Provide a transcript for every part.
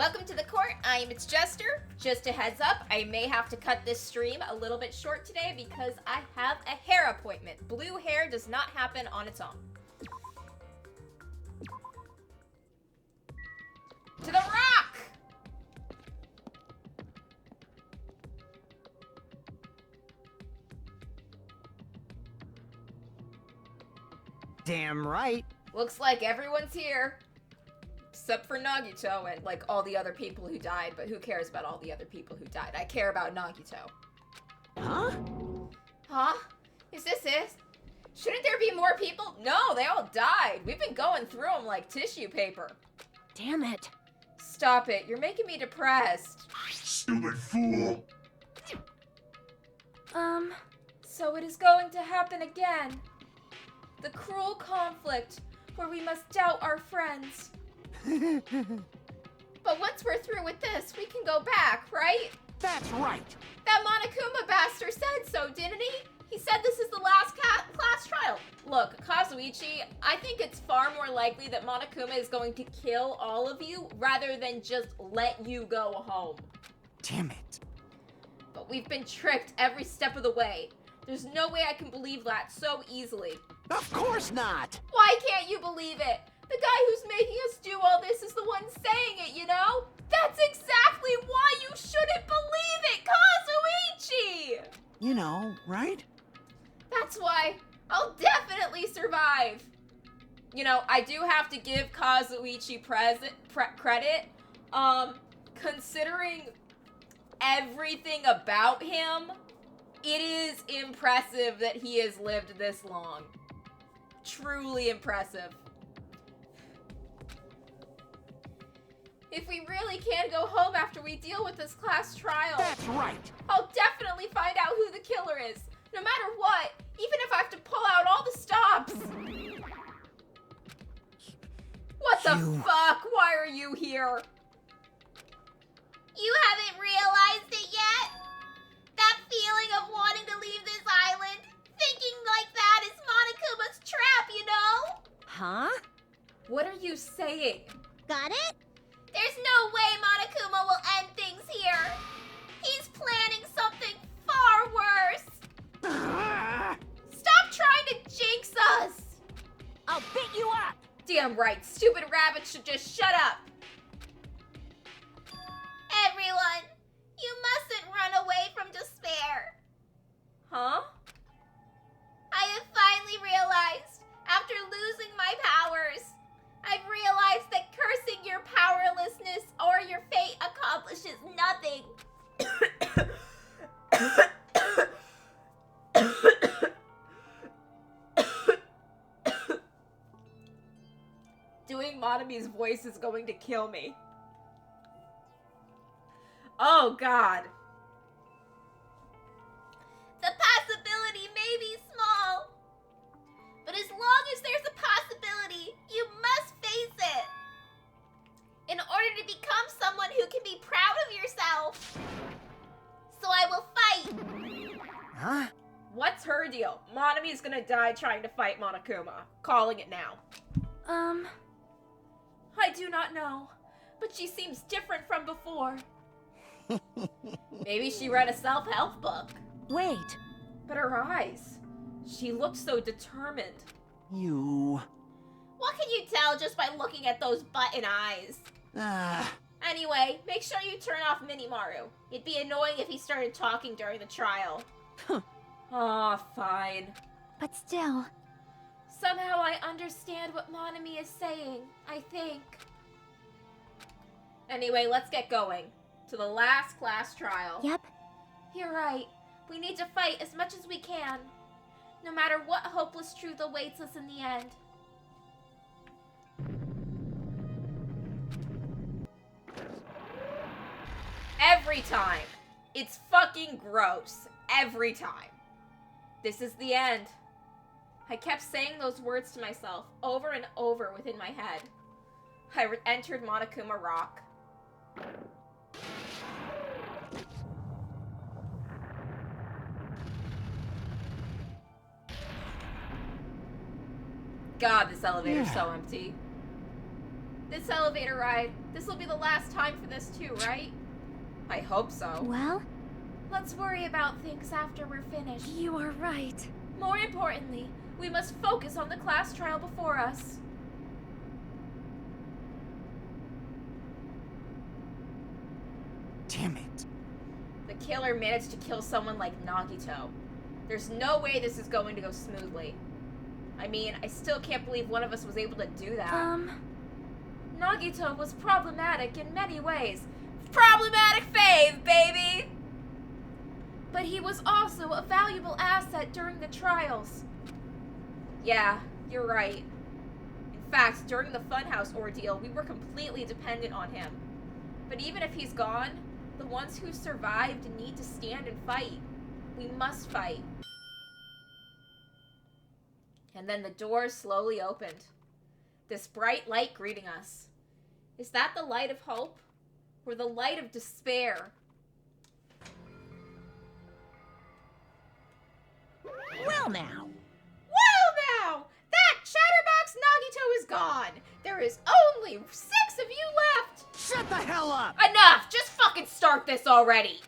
Welcome to the court. It's Jester. Just a heads up, I may have to cut this stream a little bit short today because I have a hair appointment. Blue hair does not happen on its own. To the rock! Damn right. Looks like everyone's here. Except for Nagito and, like, all the other people who died, but who cares about all the other people who died? I care about Nagito. Huh? Huh? Is this it? Shouldn't there be more people? No, they all died. We've been going through them like tissue paper. Damn it. Stop it. You're making me depressed. Silly fool! So it is going to happen again. The cruel conflict where we must doubt our friends. But once we're through with this, we can go back, right? That's right. That Monokuma bastard said so, didn't he? He said this is the last class trial. Look, Kazuichi, I think it's far more likely that Monokuma is going to kill all of you rather than just let you go home. Damn it. But we've been tricked every step of the way. There's no way I can believe that so easily. Of course not. Why can't you believe it? The guy who's making us do all this is the one saying it, you know? That's exactly why you shouldn't believe it, Kazuichi! You know, right? That's why I'll definitely survive. You know, I do have to give Kazuichi credit. Considering everything about him, it is impressive that he has lived this long. Truly impressive. If we really can go home after we deal with this class trial, That's right. I'll definitely find out who the killer is. No matter what, even if I have to pull out all the stops. What the fuck? Why are you here? You haven't realized it yet? That feeling of wanting to leave this island, thinking like that is Monokuma's trap, you know? Huh? What are you saying? Got it? There's no way Monokuma will end things here. He's planning something far worse. Stop trying to jinx us. I'll beat you up! Damn right, stupid rabbit should just shut up. Everyone, you mustn't run away from despair. Huh? I have finally realized, after losing my powers, I've realized that cursing your powerlessness or your fate accomplishes nothing. Doing Monami's voice is going to kill me. Oh, God. The possibility may be small, but as long as there's a possibility, you must face it. In order to become someone who can be proud of yourself. So I will fight. Huh? What's her deal? Monami's gonna die trying to fight Monokuma. Calling it now. I do not know, but she seems different from before. Maybe she read a self-help book. Wait. But her eyes, she looked so determined. You. What can you tell just by looking at those button eyes? Anyway, make sure you turn off Minimaru. It'd be annoying if he started talking during the trial. Aw, fine. But still. Somehow I understand what Monami is saying, I think. Anyway, let's get going. To the last class trial. Yep. You're right. We need to fight as much as we can. No matter what hopeless truth awaits us in the end. Every time. It's fucking gross. Every time. This is the end. I kept saying those words to myself over and over within my head. I entered Monokuma Rock. God, this elevator's so empty. This elevator ride, this will be the last time for this too, right? I hope so. Well, Let's worry about things after we're finished. you are right. More importantly, we must focus on the class trial before us. Damn it. The killer managed to kill someone like Nagito. There's no way this is going to go smoothly. I mean, I still can't believe one of us was able to do that. Nagito was problematic in many ways. Problematic fave, baby! But he was also a valuable asset during the trials. Yeah, you're right. In fact, during the Funhouse ordeal, we were completely dependent on him. But even if he's gone, the ones who survived need to stand and fight. We must fight. And then the door slowly opened. This bright light greeting us. Is that the light of hope? Or the light of despair? Well now. Well now! That chatterbox Nagito is gone! There is only 6 of you left! Shut the hell up! Enough! Just fucking start this already!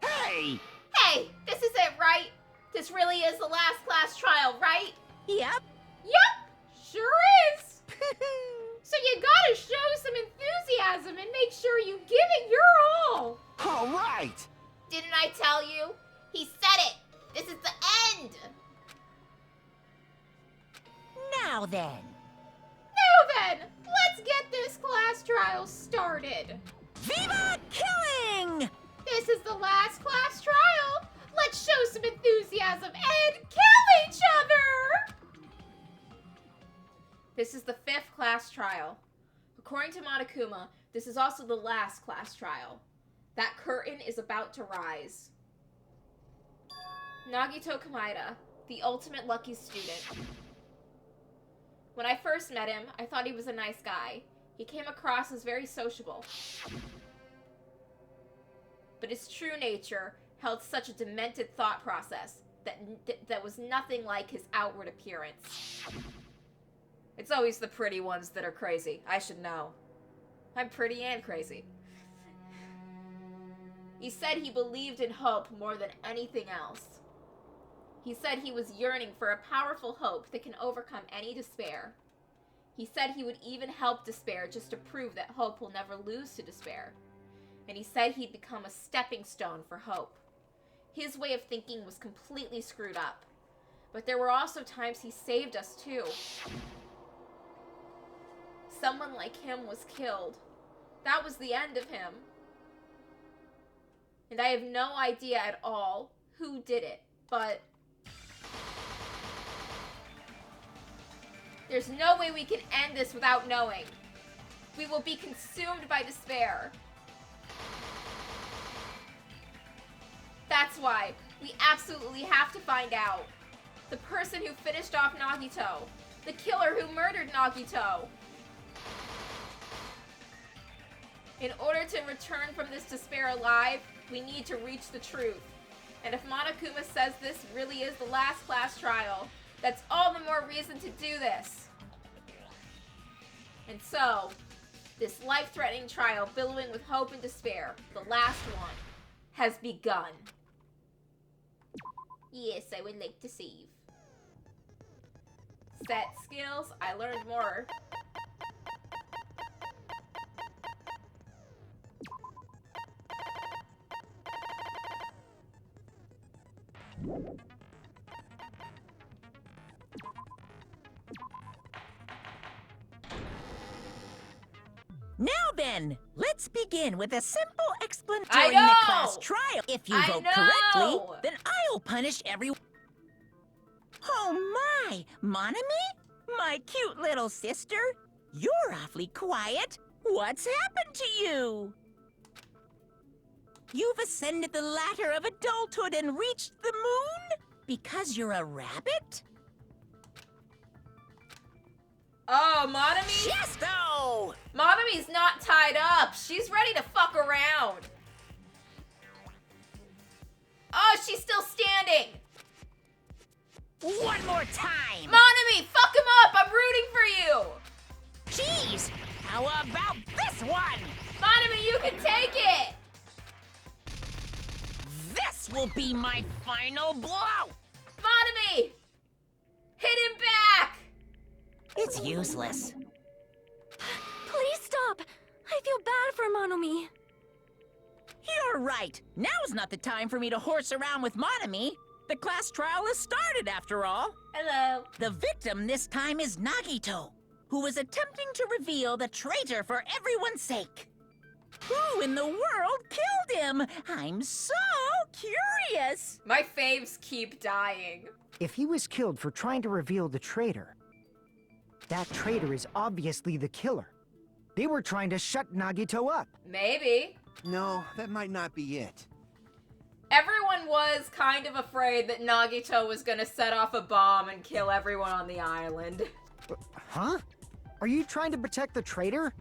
Hey! Hey, this is it, right? This really is the last class trial, right? Yep. Yup! Sure is! So you gotta show some enthusiasm and make sure you give it your all! All right! Didn't I tell you? He said it! This is the end! Now then. Now then, let's get this class trial started! Viva killing! This is the last class trial! Let's show some enthusiasm and kill each other! This is the 5th class trial. According to Monokuma, this is also the last class trial. That curtain is about to rise. Nagito Kamaida, the ultimate lucky student. When I first met him, I thought he was a nice guy. He came across as very sociable. But his true nature held such a demented thought process that was nothing like his outward appearance. It's always the pretty ones that are crazy. I should know. I'm pretty and crazy. He said he believed in hope more than anything else. He said he was yearning for a powerful hope that can overcome any despair. He said he would even help despair just to prove that hope will never lose to despair. And he said he'd become a stepping stone for hope. His way of thinking was completely screwed up. But there were also times he saved us too. Someone like him was killed. That was the end of him. And I have no idea at all who did it, but there's no way we can end this without knowing. We will be consumed by despair. That's why we absolutely have to find out. The person who finished off Nagito. The killer who murdered Nagito. In order to return from this despair alive, we need to reach the truth. And if Monokuma says this really is the last class trial, that's all the more reason to do this. And so, this life-threatening trial billowing with hope and despair, the last one, has begun. Yes, I would like to save. Set skills, I learned more. Now then, let's begin with a simple explanation I during the know! class trial. If you I vote know! correctly, then I'll punish everyone. Oh my, Monami? My cute little sister? You're awfully quiet. What's happened to you? You've ascended the ladder of adulthood and reached the moon? Because you're a rabbit? Oh, Monami? Jesto! Monami's not tied up. She's ready to fuck around. Oh, she's still standing. One more time! Monami, fuck him up. I'm rooting for you. Jeez! How about this one? Monomi, you can take it! This will be my final blow! Monomi! Hit him back! It's useless. Please stop! I feel bad for Monomi. You're right. Now's not the time for me to horse around with Monomi. The class trial has started, after all. Hello. The victim this time is Nagito, who is attempting to reveal the traitor for everyone's sake. Who in the world killed him? I'm so curious. My faves keep dying. If he was killed for trying to reveal the traitor, that traitor is obviously the killer. They were trying to shut Nagito up. Maybe. No, that might not be it. Everyone was kind of afraid that Nagito was gonna set off a bomb and kill everyone on the island. Huh? Are you trying to protect the traitor?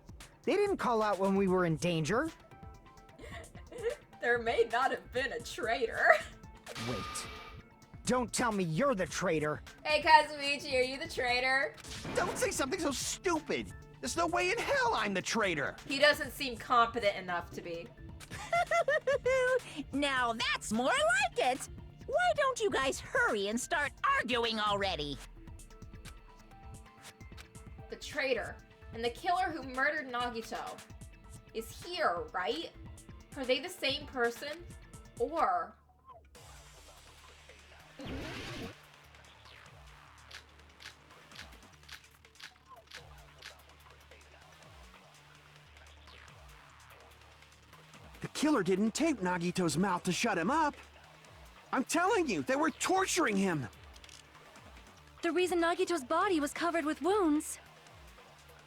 They didn't call out when we were in danger. There may not have been a traitor. Wait. Don't tell me you're the traitor. Hey, Kazuichi, are you the traitor? Don't say something so stupid. There's no way in hell I'm the traitor. He doesn't seem competent enough to be. Now that's more like it. Why don't you guys hurry and start arguing already? The traitor and the killer who murdered Nagito is here, right? Are they the same person? Or... The killer didn't tape Nagito's mouth to shut him up. I'm telling you, they were torturing him. The reason Nagito's body was covered with wounds.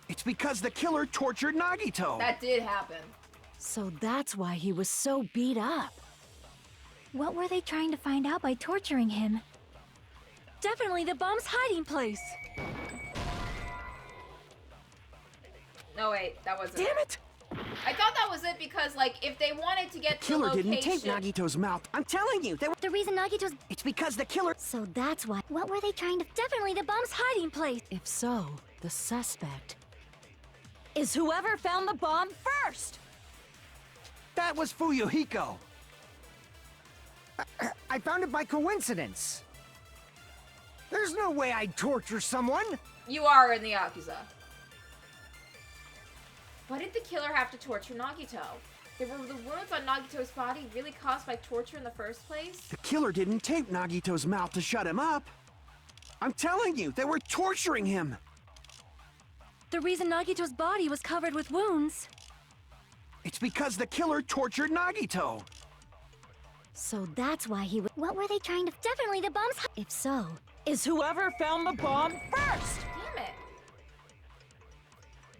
It's because the killer tortured Nagito. That did happen. So that's why he was so beat up. What were they trying to find out by torturing him? Definitely the bomb's hiding place. No, wait, that wasn't Damn it! I thought that was it because, like, if they wanted to get The to the killer location... didn't tape Nagito's mouth. I'm telling you, they were... The reason Nagito's... It's because the killer... So that's why... What were they trying to... Definitely the bomb's hiding place. If so, the suspect is whoever found the bomb first. That was Fuyuhiko. I found it by coincidence. There's no way I'd torture someone. You are in the Yakuza. Why did the killer have to torture Nagito? Were the wounds on Nagito's body really caused by torture in the first place? The killer didn't tape Nagito's mouth to shut him up. I'm telling you, they were torturing him. The reason Nagito's body was covered with wounds. It's because the killer tortured Nagito. So that's why he was... What were they trying to... Definitely the bomb's... If so, is whoever found the bomb first. Damn it.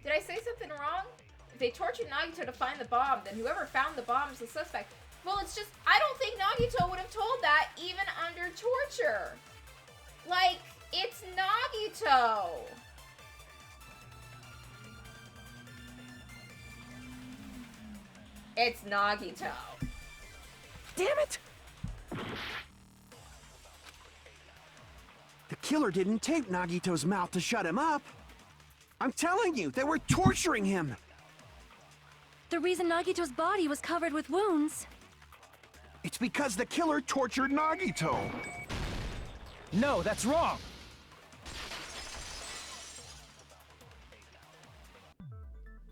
Did I say something wrong? If they tortured Nagito to find the bomb, then whoever found the bomb is the suspect. Well, it's just... I don't think Nagito would have told that even under torture. Like, it's Nagito. It's Nagito. Damn it! The killer didn't tape Nagito's mouth to shut him up. I'm telling you, they were torturing him. The reason Nagito's body was covered with wounds. It's because the killer tortured Nagito. No, that's wrong.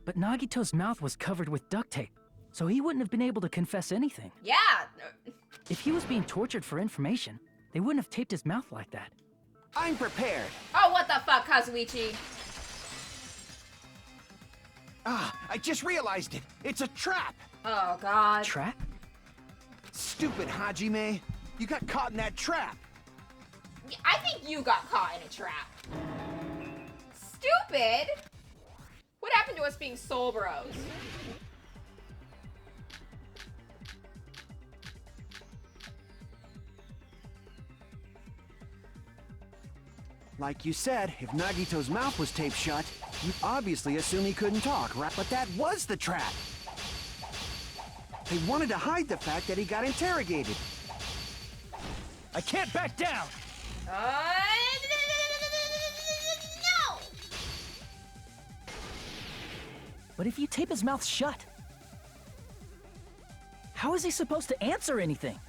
But Nagito's mouth was covered with duct tape, so he wouldn't have been able to confess anything. Yeah. If he was being tortured for information, they wouldn't have taped his mouth like that. I'm prepared. Oh, what the fuck, Kazuichi? Ah, I just realized it. It's a trap. Oh, God. Trap? Stupid Hajime. You got caught in that trap. I think you got caught in a trap. Stupid? What happened to us being soul bros? Like you said, if Nagito's mouth was taped shut, you'd obviously assume he couldn't talk, right? But that was the trap. They wanted to hide the fact that he got interrogated. I can't back down. No! But if you tape his mouth shut, how is he supposed to answer anything?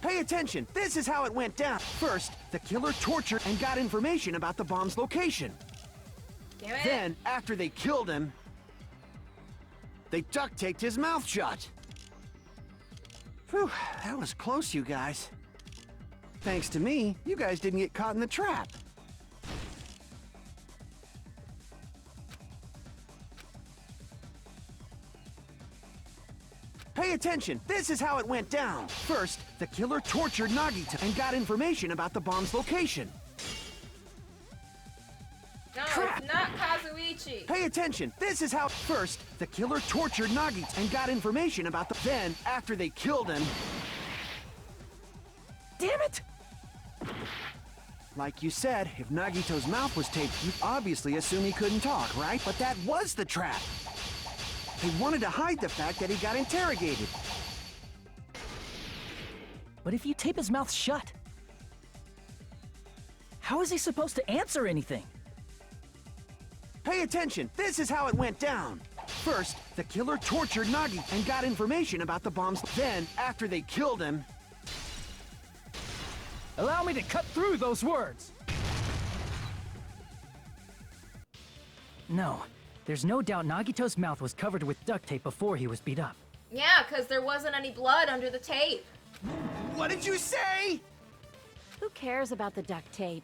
Pay attention. This is how it went down. First, the killer tortured and got information about the bomb's location. Damn it. Then, after they killed him, they duct taped his mouth shut. Whew, that was close, you guys. Thanks to me, you guys didn't get caught in the trap. Pay attention. This is how it went down. First, the killer tortured Nagito and got information about the bomb's location. No, Crap. it's not Kazuichi. Pay attention. This is how... First, the killer tortured Nagito and got information about the... Then, after they killed him... Damn it! Like you said, if Nagito's mouth was taped, you'd obviously assume he couldn't talk, right? But that was the trap. They wanted to hide the fact that he got interrogated. But if you tape his mouth shut, how is he supposed to answer anything? Pay attention. This is how it went down. First, the killer tortured Nagi and got information about the bombs. Then, after they killed him... Allow me to cut through those words! No, there's no doubt Nagito's mouth was covered with duct tape before he was beat up. Yeah, because there wasn't any blood under the tape. What did you say? Who cares about the duct tape?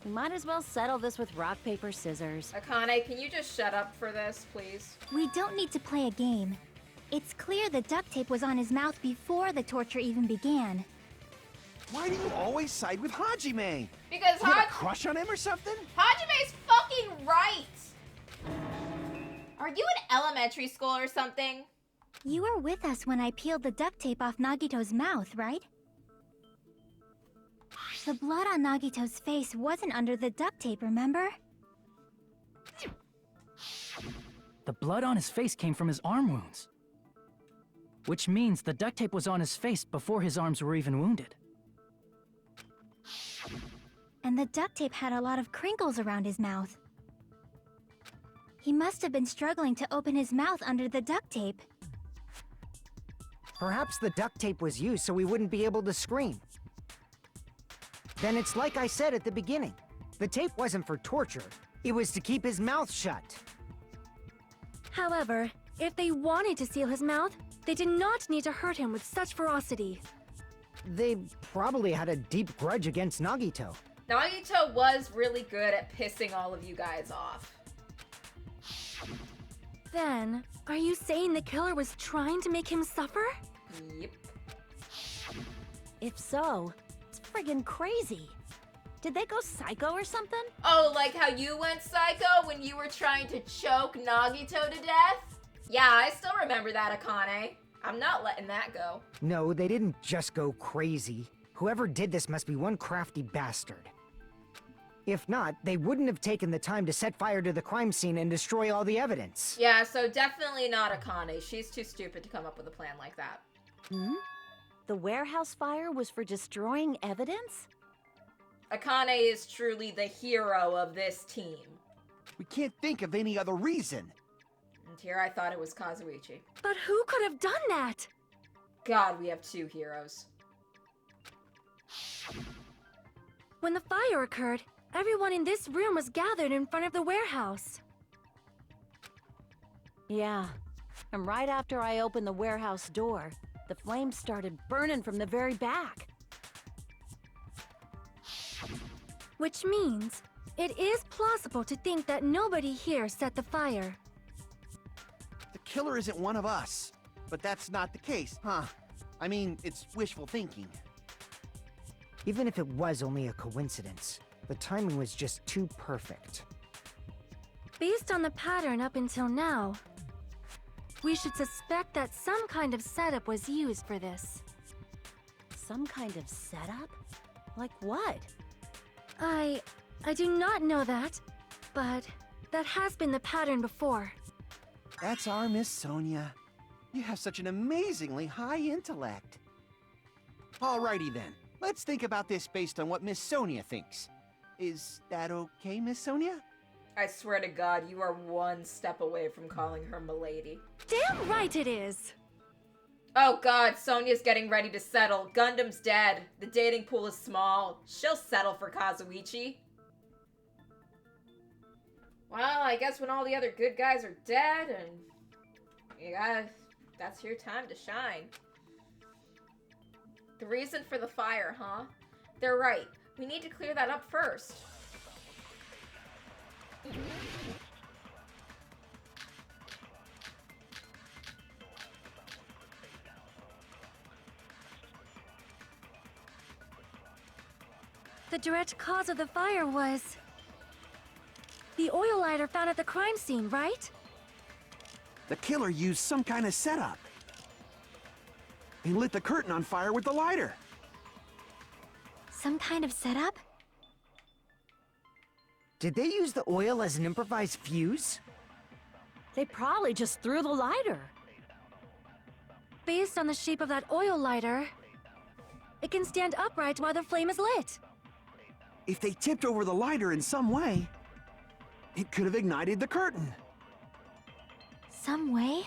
We might as well settle this with rock, paper, scissors. Akane, can you just shut up for this, please? We don't need to play a game. It's clear the duct tape was on his mouth before the torture even began. Why do you always side with Hajime? Because You have a crush on him or something? Hajime's fucking right! Are you in elementary school or something? You were with us when I peeled the duct tape off Nagito's mouth, right? The blood on Nagito's face wasn't under the duct tape, remember? The blood on his face came from his arm wounds. Which means the duct tape was on his face before his arms were even wounded. And the duct tape had a lot of crinkles around his mouth. He must have been struggling to open his mouth under the duct tape. Perhaps the duct tape was used so he wouldn't be able to scream. Then it's like I said at the beginning. The tape wasn't for torture. It was to keep his mouth shut. However, if they wanted to seal his mouth, they did not need to hurt him with such ferocity. They probably had a deep grudge against Nagito. Nagito was really good at pissing all of you guys off. Then, are you saying the killer was trying to make him suffer? Yep. If so, it's friggin' crazy. Did they go psycho or something? Oh, like how you went psycho when you were trying to choke Nagito to death? Yeah, I still remember that, Akane. I'm not letting that go. No, they didn't just go crazy. Whoever did this must be one crafty bastard. If not, they wouldn't have taken the time to set fire to the crime scene and destroy all the evidence. Yeah, so definitely not Akane. She's too stupid to come up with a plan like that. Hmm? The warehouse fire was for destroying evidence? Akane is truly the hero of this team. We can't think of any other reason. And here I thought it was Kazuichi. But who could have done that? God, we have two heroes. When the fire occurred, everyone in this room was gathered in front of the warehouse. Yeah, and right after I opened the warehouse door, the flames started burning from the very back. Which means, it is plausible to think that nobody here set the fire. The killer isn't one of us. But that's not the case, huh? I mean, it's wishful thinking. Even if it was only a coincidence, the timing was just too perfect. Based on the pattern up until now, we should suspect that some kind of setup was used for this. Some kind of setup? Like what? I do not know that, but that has been the pattern before. That's our Miss Sonia. You have such an amazingly high intellect. Alrighty then. Let's think about this based on what Miss Sonia thinks. Is that okay, Miss Sonia? I swear to God, you are one step away from calling her milady. Damn right it is! Oh God, Sonia's getting ready to settle. Gundam's dead. The dating pool is small. She'll settle for Kazuichi. Well, I guess when all the other good guys are dead and that's your time to shine. The reason for the fire, huh? They're right. We need to clear that up first. The direct cause of the fire was the oil lighter found at the crime scene, right? The killer used some kind of setup. He lit the curtain on fire with the lighter. Some kind of setup? Did they use the oil as an improvised fuse? They probably just threw the lighter. Based on the shape of that oil lighter, it can stand upright while the flame is lit. If they tipped over the lighter in some way, it could have ignited the curtain. Some way?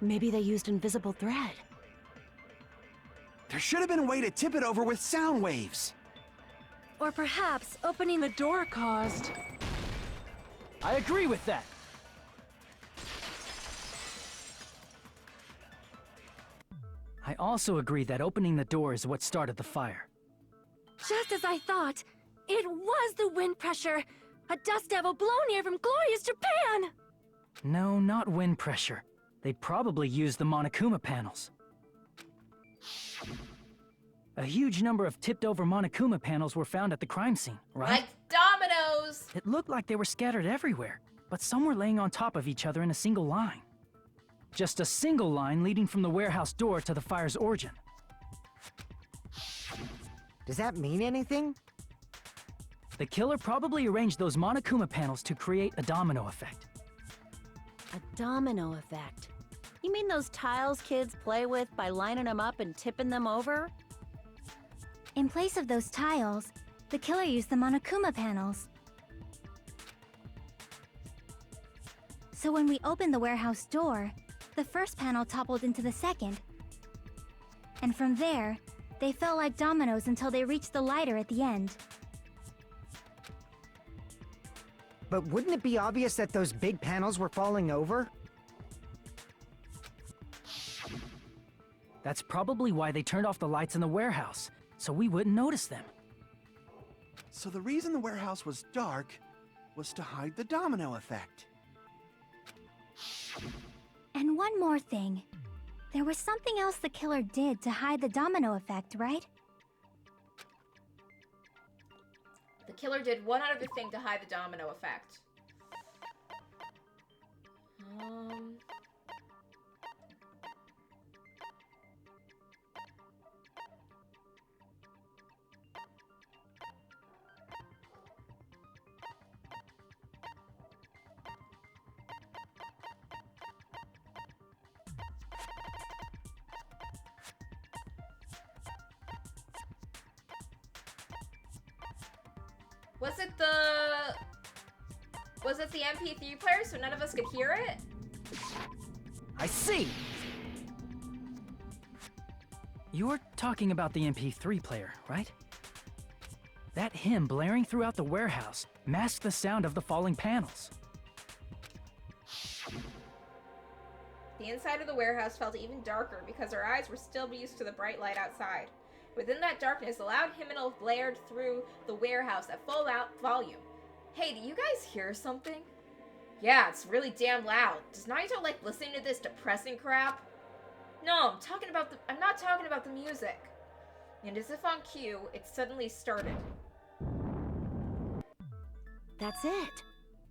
Maybe they used invisible thread. There should have been a way to tip it over with sound waves. Or perhaps opening the door caused. I agree with that. I also agree that opening the door is what started the fire. Just as I thought, it was the wind pressure! A dust devil blown here from glorious Japan! No, not wind pressure. They probably used the Monokuma panels. A huge number of tipped-over Monokuma panels were found at the crime scene, right? Like dominoes! It looked like they were scattered everywhere, but some were laying on top of each other in a single line. Just a single line leading from the warehouse door to the fire's origin. Does that mean anything? The killer probably arranged those Monokuma panels to create a domino effect. A domino effect. You mean those tiles kids play with by lining them up and tipping them over? In place of those tiles, the killer used the Monokuma panels. So when we opened the warehouse door, the first panel toppled into the second. And from there, they fell like dominoes until they reached the lighter at the end. But wouldn't it be obvious that those big panels were falling over? That's probably why they turned off the lights in the warehouse, so we wouldn't notice them. So the reason the warehouse was dark was to hide the domino effect. And one more thing. There was something else the killer did to hide the domino effect, right? The killer did one other thing to hide the domino effect. Was it the MP3 player so none of us could hear it? I see! You're talking about the MP3 player, right? That hymn blaring throughout the warehouse masked the sound of the falling panels. The inside of the warehouse felt even darker because our eyes were still used to the bright light outside. Within that darkness, a loud hymnal blared through the warehouse at full volume. Hey, do you guys hear something? Yeah, it's really damn loud. Does Naito like listening to this depressing crap? No, I'm not talking about the music. And as if on cue, it suddenly started. That's it.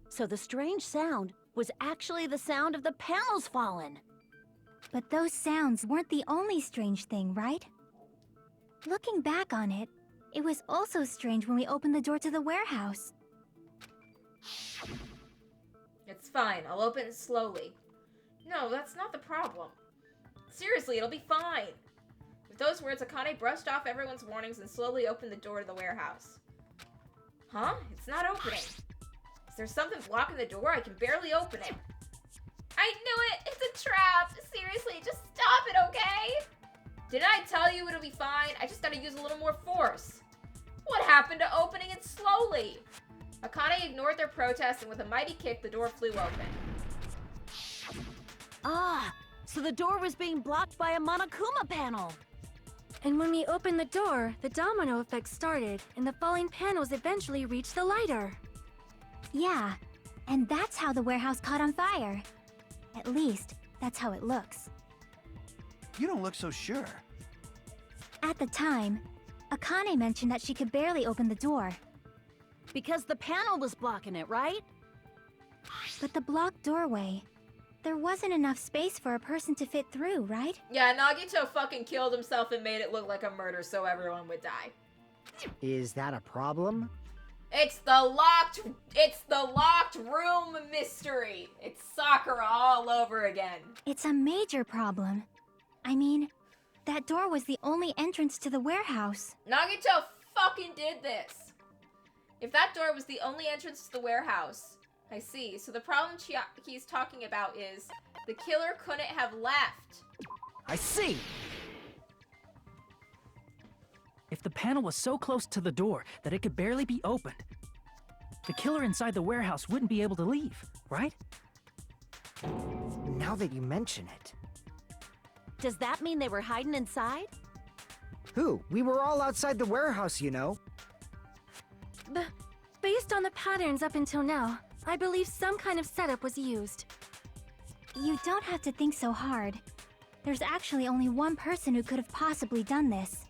So the strange sound was actually the sound of the panels falling. But those sounds weren't the only strange thing, right? Looking back on it, it was also strange when we opened the door to the warehouse. It's fine, I'll open it slowly. No, that's not the problem. Seriously, it'll be fine. With those words, Akane brushed off everyone's warnings and slowly opened the door to the warehouse. Huh? It's not opening. Is there something blocking the door? I can barely open it. I knew it! It's a trap! Seriously, just stop it, okay? Didn't I tell you it'll be fine? I just gotta use a little more force. What happened to opening it slowly? Akane ignored their protest, and with a mighty kick, the door flew open. Ah, so the door was being blocked by a Monokuma panel. And when we opened the door, the domino effect started, and the falling panels eventually reached the lighter. Yeah, and that's how the warehouse caught on fire. At least, that's how it looks. You don't look so sure. At the time, Akane mentioned that she could barely open the door. Because the panel was blocking it, right? But the blocked doorway, there wasn't enough space for a person to fit through, right? Yeah, Nagito fucking killed himself and made it look like a murder so everyone would die. Is that a problem? It's the locked room mystery. It's Sakura all over again. It's a major problem. I mean, that door was the only entrance to the warehouse. Nagito fucking did this. If that door was the only entrance to the warehouse, I see. So the problem he's talking about is the killer couldn't have left. I see! If the panel was so close to the door that it could barely be opened, the killer inside the warehouse wouldn't be able to leave, right? Now that you mention it. Does that mean they were hiding inside? Who? We were all outside the warehouse, you know. Based on the patterns up until now, I believe some kind of setup was used. You don't have to think so hard. There's actually only one person who could have possibly done this.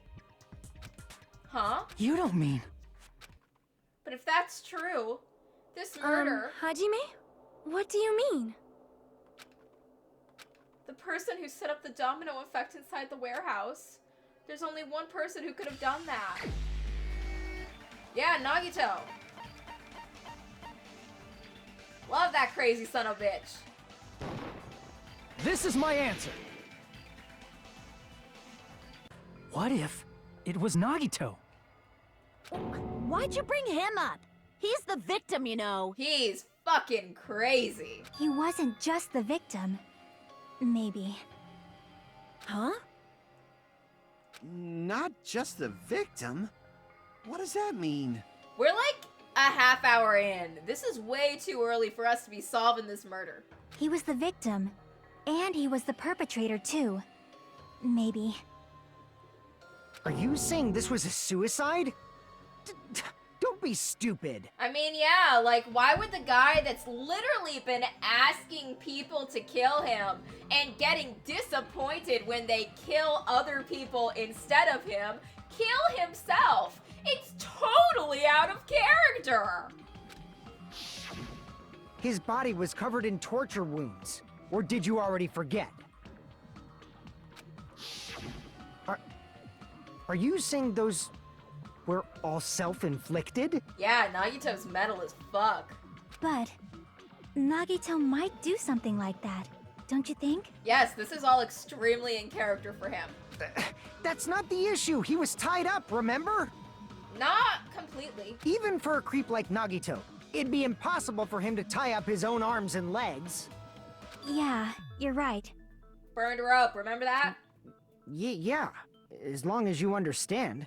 Huh? You don't mean... But if that's true, this murder... Hajime? What do you mean? The person who set up the domino effect inside the warehouse. There's only one person who could have done that. Yeah, Nagito. Love that crazy son of a bitch. This is my answer! What if it was Nagito? Why'd you bring him up? He's the victim, you know. He's fucking crazy. He wasn't just the victim. Maybe. Huh? Not just the victim? What does that mean? We're like a half hour in. This is way too early for us to be solving this murder. He was the victim. And he was the perpetrator, too. Maybe. Are you saying this was a suicide? Don't be stupid. I mean, yeah, like, why would the guy that's literally been asking people to kill him and getting disappointed when they kill other people instead of him, kill himself? It's totally out of character. His body was covered in torture wounds. Or did you already forget? Are you saying those were all self-inflicted? Yeah, Nagito's metal as fuck. But Nagito might do something like that, don't you think? Yes, this is all extremely in character for him. That's not the issue. He was tied up, remember? Not completely. Even for a creep like Nagito, it'd be impossible for him to tie up his own arms and legs. Yeah, you're right. Burned rope, remember that? Yeah, as long as you understand.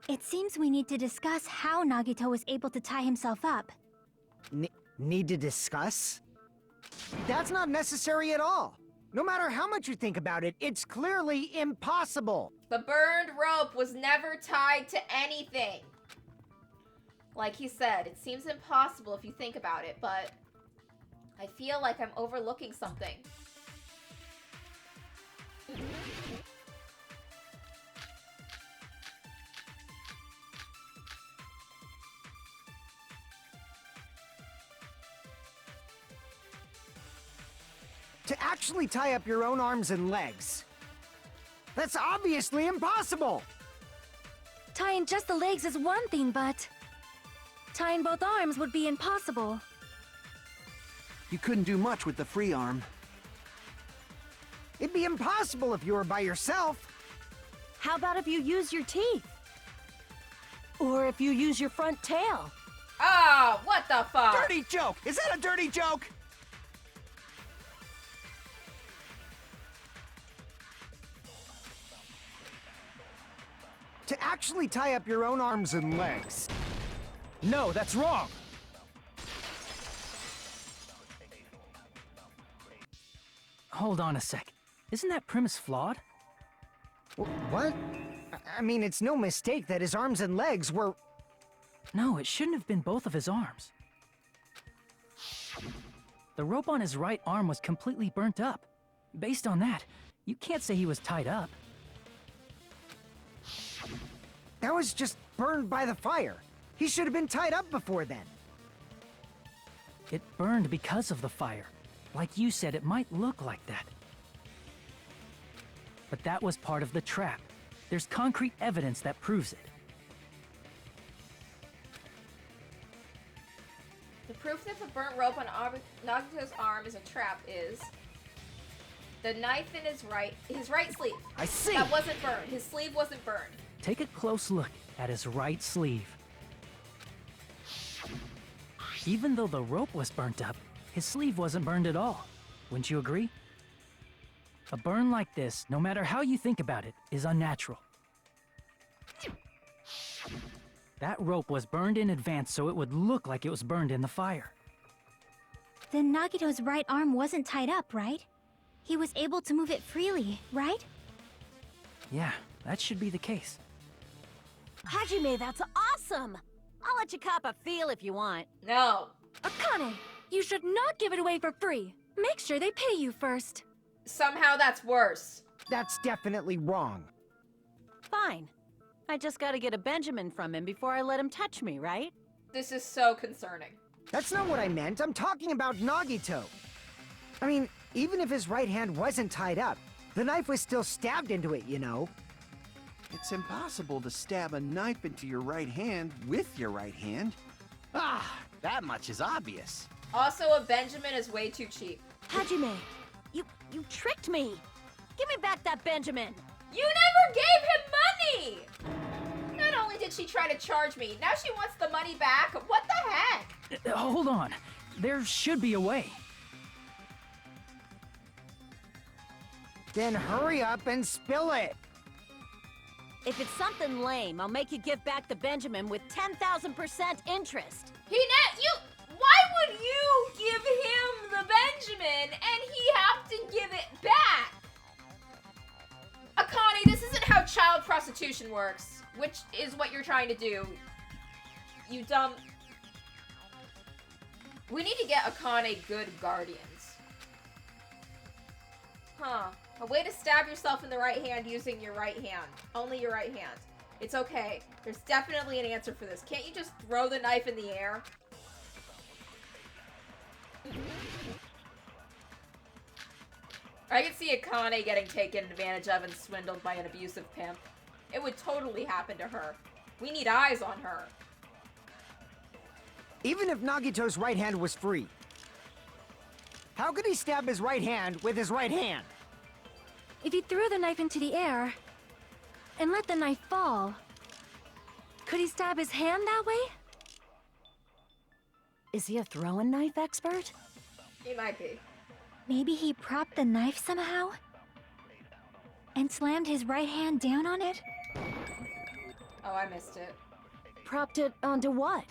It seems we need to discuss how Nagito was able to tie himself up. Need to discuss? That's not necessary at all. No matter how much you think about it, it's clearly impossible. The burned rope was never tied to anything. Like he said, it seems impossible if you think about it, but I feel like I'm overlooking something. To actually tie up your own arms and legs. That's obviously impossible! Tying just the legs is one thing, but tying both arms would be impossible. You couldn't do much with the free arm. It'd be impossible if you were by yourself. How about if you use your teeth? Or if you use your front tail? Ah, what the fuck? Dirty joke! Is that a dirty joke? To actually tie up your own arms and legs. No, that's wrong! Hold on a sec. Isn't that premise flawed? What? I mean, it's no mistake that his arms and legs were... No, it shouldn't have been both of his arms. The rope on his right arm was completely burnt up. Based on that, you can't say he was tied up. That was just burned by the fire. He should have been tied up before then. It burned because of the fire. Like you said, it might look like that. But that was part of the trap. There's concrete evidence that proves it. The proof that the burnt rope on Nagito's arm is a trap is the knife in his right sleeve. I see! That wasn't burned. His sleeve wasn't burned. Take a close look at his right sleeve. Even though the rope was burnt up, his sleeve wasn't burned at all. Wouldn't you agree? A burn like this, no matter how you think about it, is unnatural. That rope was burned in advance so it would look like it was burned in the fire. Then Nagito's right arm wasn't tied up, right? He was able to move it freely, right? Yeah, that should be the case. Hajime, that's awesome! I'll let you cop a feel if you want. No. Akane, you should not give it away for free. Make sure they pay you first. Somehow that's worse. That's definitely wrong. Fine. I just gotta get a Benjamin from him before I let him touch me, right? This is so concerning. That's not what I meant. I'm talking about Nagito. I mean, even if his right hand wasn't tied up, the knife was still stabbed into it, you know? It's impossible to stab a knife into your right hand with your right hand. Ah, that much is obvious. Also, a Benjamin is way too cheap. Hajime, you tricked me! Give me back that Benjamin! You never gave him money! Not only did she try to charge me, now she wants the money back? What the heck? Hold on. There should be a way. Then hurry up and spill it! If it's something lame, I'll make you give back the Benjamin with 10,000% interest. Why would you give him the Benjamin and he have to give it back? Akane, this isn't how child prostitution works, which is what you're trying to do. You dumb... We need to get Akane good guardians. Huh. A way to stab yourself in the right hand using your right hand. Only your right hand. It's okay. There's definitely an answer for this. Can't you just throw the knife in the air? I can see Akane getting taken advantage of and swindled by an abusive pimp. It would totally happen to her. We need eyes on her. Even if Nagito's right hand was free, how could he stab his right hand with his right hand? If he threw the knife into the air and let the knife fall, could he stab his hand that way? Is he a throwing knife expert? He might be. Maybe he propped the knife somehow? And slammed his right hand down on it? Oh, I missed it. Propped it onto what?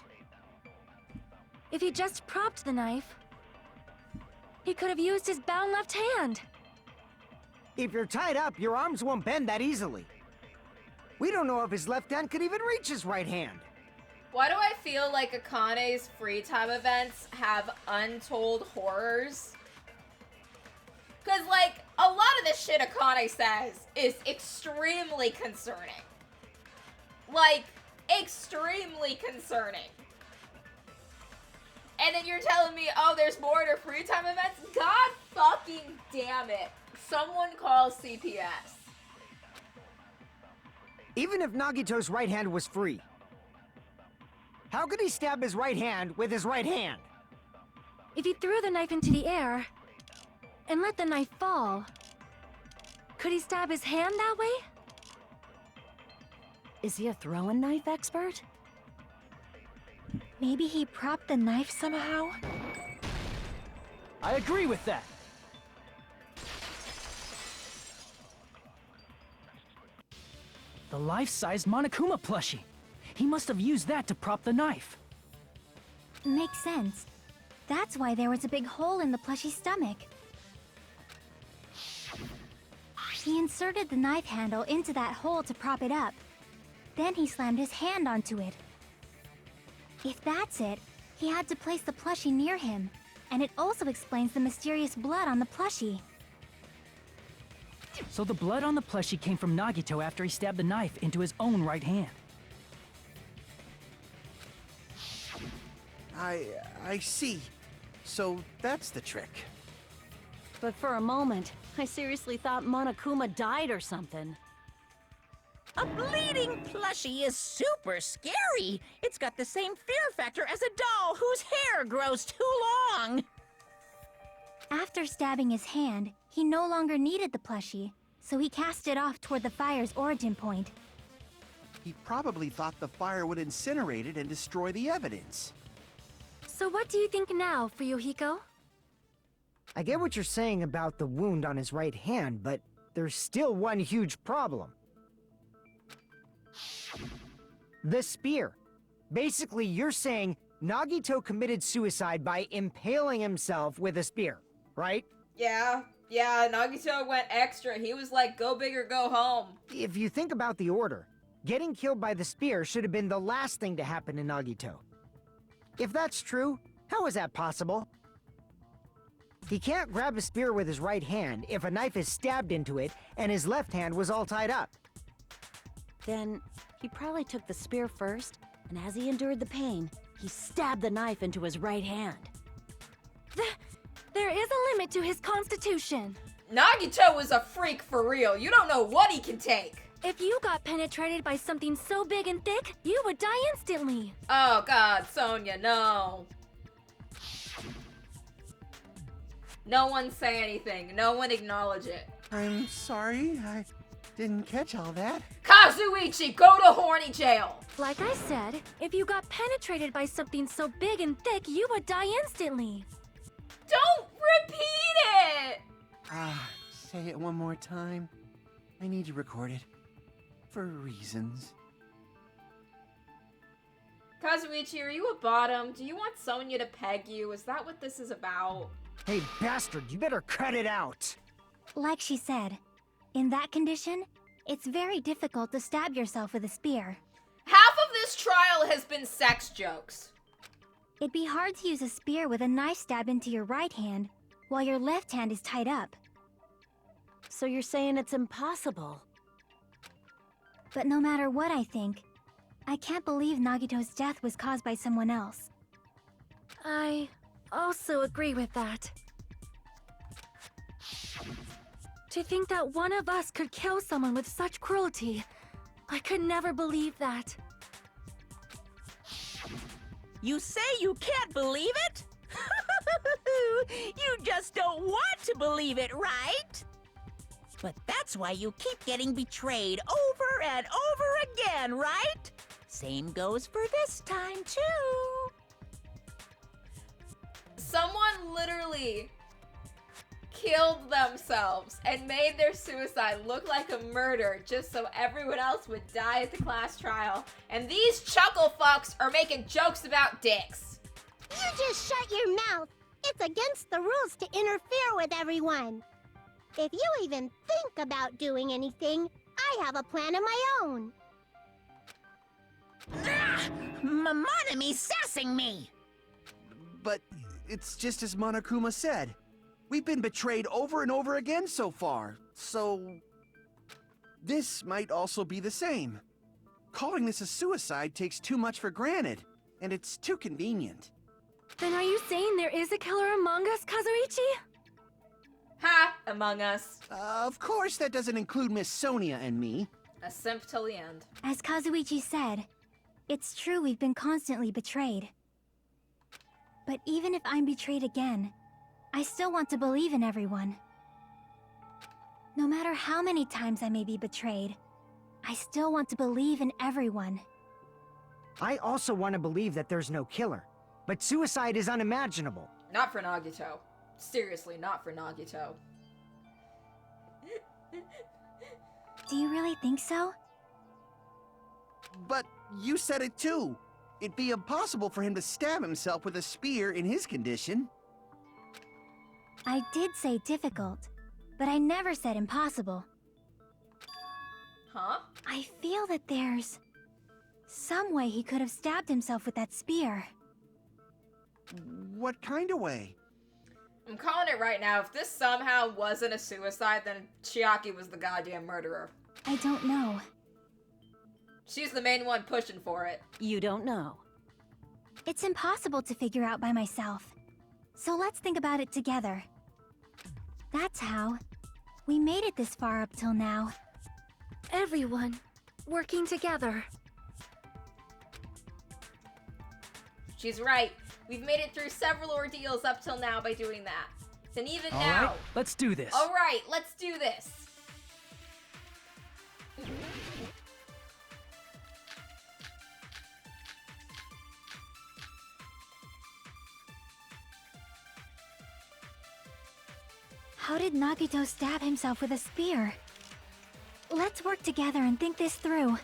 If he just propped the knife, he could have used his bound left hand. If you're tied up, your arms won't bend that easily. We don't know if his left hand could even reach his right hand. Why do I feel like Akane's free time events have untold horrors? Because, like, a lot of the shit Akane says is extremely concerning. Like, extremely concerning. And then you're telling me, oh, there's more to free time events? God fucking damn it. Someone call CPS. Even if Nagito's right hand was free, how could he stab his right hand with his right hand? If he threw the knife into the air and let the knife fall, could he stab his hand that way? Is he a throwing knife expert? Maybe he propped the knife somehow? I agree with that. The life-sized Monokuma plushie. He must have used that to prop the knife. Makes sense. That's why there was a big hole in the plushie's stomach. He inserted the knife handle into that hole to prop it up. Then he slammed his hand onto it. If that's it, he had to place the plushie near him. And it also explains the mysterious blood on the plushie. So the blood on the plushie came from Nagito after he stabbed the knife into his own right hand. I see. So that's the trick. But for a moment, I seriously thought Monokuma died or something. A bleeding plushie is super scary. It's got the same fear factor as a doll whose hair grows too long. After stabbing his hand, he no longer needed the plushie, so he cast it off toward the fire's origin point. He probably thought the fire would incinerate it and destroy the evidence. So what do you think now, Fuyuhiko? I get what you're saying about the wound on his right hand, but there's still one huge problem. The spear. Basically, you're saying Nagito committed suicide by impaling himself with a spear, right? Yeah, Nagito went extra. He was like, go big or go home. If you think about the order, getting killed by the spear should have been the last thing to happen to Nagito. If that's true, how is that possible? He can't grab a spear with his right hand if a knife is stabbed into it and his left hand was all tied up. Then he probably took the spear first, and as he endured the pain, he stabbed the knife into his right hand. There is a limit to his constitution. Nagito was a freak for real. You don't know what he can take. If you got penetrated by something so big and thick, you would die instantly. Oh god, Sonia, no. No one say anything. No one acknowledge it. I'm sorry, I didn't catch all that. Kazuichi, go to horny jail. Like I said, if you got penetrated by something so big and thick, you would die instantly. Don't repeat it! Say it one more time. I need to record it. For reasons. Kazuichi, are you a bottom? Do you want Sonia to peg you? Is that what this is about? Hey, bastard, you better cut it out! Like she said, in that condition, it's very difficult to stab yourself with a spear. Half of this trial has been sex jokes. It'd be hard to use a spear with a knife stabbed into your right hand, while your left hand is tied up. So you're saying it's impossible? But no matter what I think, I can't believe Nagito's death was caused by someone else. I also agree with that. To think that one of us could kill someone with such cruelty, I could never believe that. You say you can't believe it? You just don't want to believe it, right? But that's why you keep getting betrayed over and over again, right? Same goes for this time, too. Someone literally killed themselves and made their suicide look like a murder just so everyone else would die at the class trial. And these chuckle fucks are making jokes about dicks. You just shut your mouth. It's against the rules to interfere with everyone. If you even think about doing anything, I have a plan of my own. Monome's sassing me! But it's just as Monokuma said. We've been betrayed over and over again so far, so... this might also be the same. Calling this a suicide takes too much for granted, and it's too convenient. Then are you saying there is a killer among us, Kazuichi? Ha! Among us. Of course that doesn't include Miss Sonia and me. A simp till the end. As Kazuichi said, it's true we've been constantly betrayed. But even if I'm betrayed again, I still want to believe in everyone. No matter how many times I may be betrayed, I still want to believe in everyone. I also want to believe that there's no killer, but suicide is unimaginable. Not for Nagito. Seriously, not for Nagito. Do you really think so? But you said it too. It'd be impossible for him to stab himself with a spear in his condition. I did say difficult, but I never said impossible. Huh? I feel that there's some way he could have stabbed himself with that spear. What kind of way? I'm calling it right now. If this somehow wasn't a suicide, then Chiaki was the goddamn murderer. I don't know. She's the main one pushing for it. You don't know. It's impossible to figure out by myself. So let's think about it together. That's how we made it this far up till now. Everyone working together. She's right. We've made it through several ordeals up till now by doing that. And even All now. right, let's do this. Alright, let's do this. How did Nagito stab himself with a spear? Let's work together and think this through.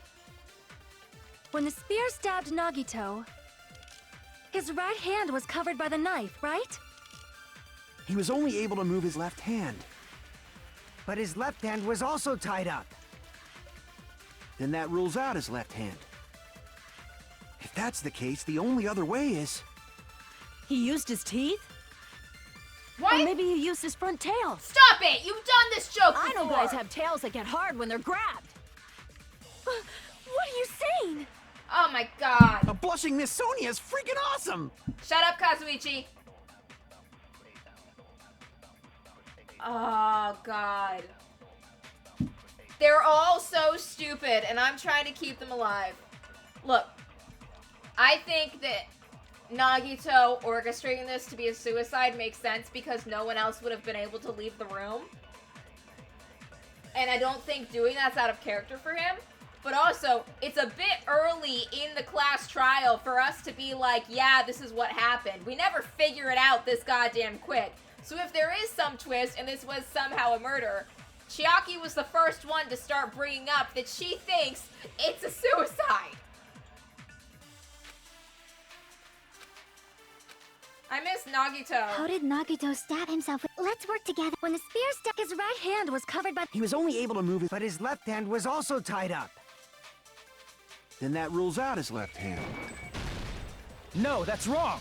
When the spear stabbed Nagito, his right hand was covered by the knife, right? He was only able to move his left hand. But his left hand was also tied up. Then that rules out his left hand. If that's the case, the only other way is... He used his teeth? What? Or maybe he used his front tail. Stop it! You've done this joke before! I know guys have tails that get hard when they're grabbed. What are you saying? Oh my god. A blushing Miss Sonia is freaking awesome! Shut up, Kazuichi. Oh god. They're all so stupid, and I'm trying to keep them alive. Look, I think that Nagito orchestrating this to be a suicide makes sense because no one else would have been able to leave the room. And I don't think doing that's out of character for him. But also, it's a bit early in the class trial for us to be like, yeah, this is what happened. We never figure it out this goddamn quick. So if there is some twist and this was somehow a murder, Chiaki was the first one to start bringing up that she thinks it's a suicide. I miss Nagito. How did Nagito stab himself with... Let's work together. When the spear stabbed His right hand was covered by... He was only able to move his... But his left hand was also tied up. Then that rules out his left hand. No, that's wrong.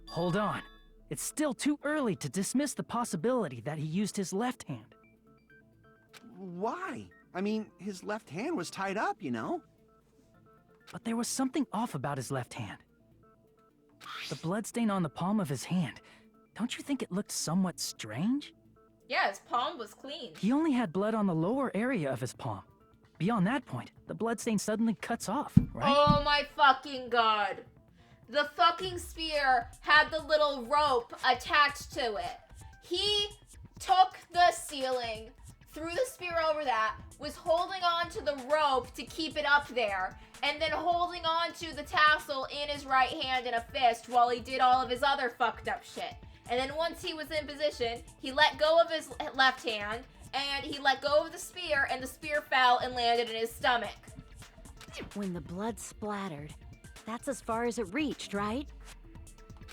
Hold on. It's still too early to dismiss the possibility that he used his left hand. Why? I mean, his left hand was tied up, you know? But there was something off about his left hand. The bloodstain on the palm of his hand. Don't you think it looked somewhat strange? Yeah, his palm was clean. He only had blood on the lower area of his palm. Beyond that point, the bloodstain suddenly cuts off, right? Oh my fucking god. The fucking spear had the little rope attached to it. He took the ceiling, threw the spear over that, was holding on to the rope to keep it up there, and then holding on to the tassel in his right hand in a fist while he did all of his other fucked up shit. And then once he was in position, he let go of his left hand, and he let go of the spear, and the spear fell and landed in his stomach. When the blood splattered, that's as far as it reached, right?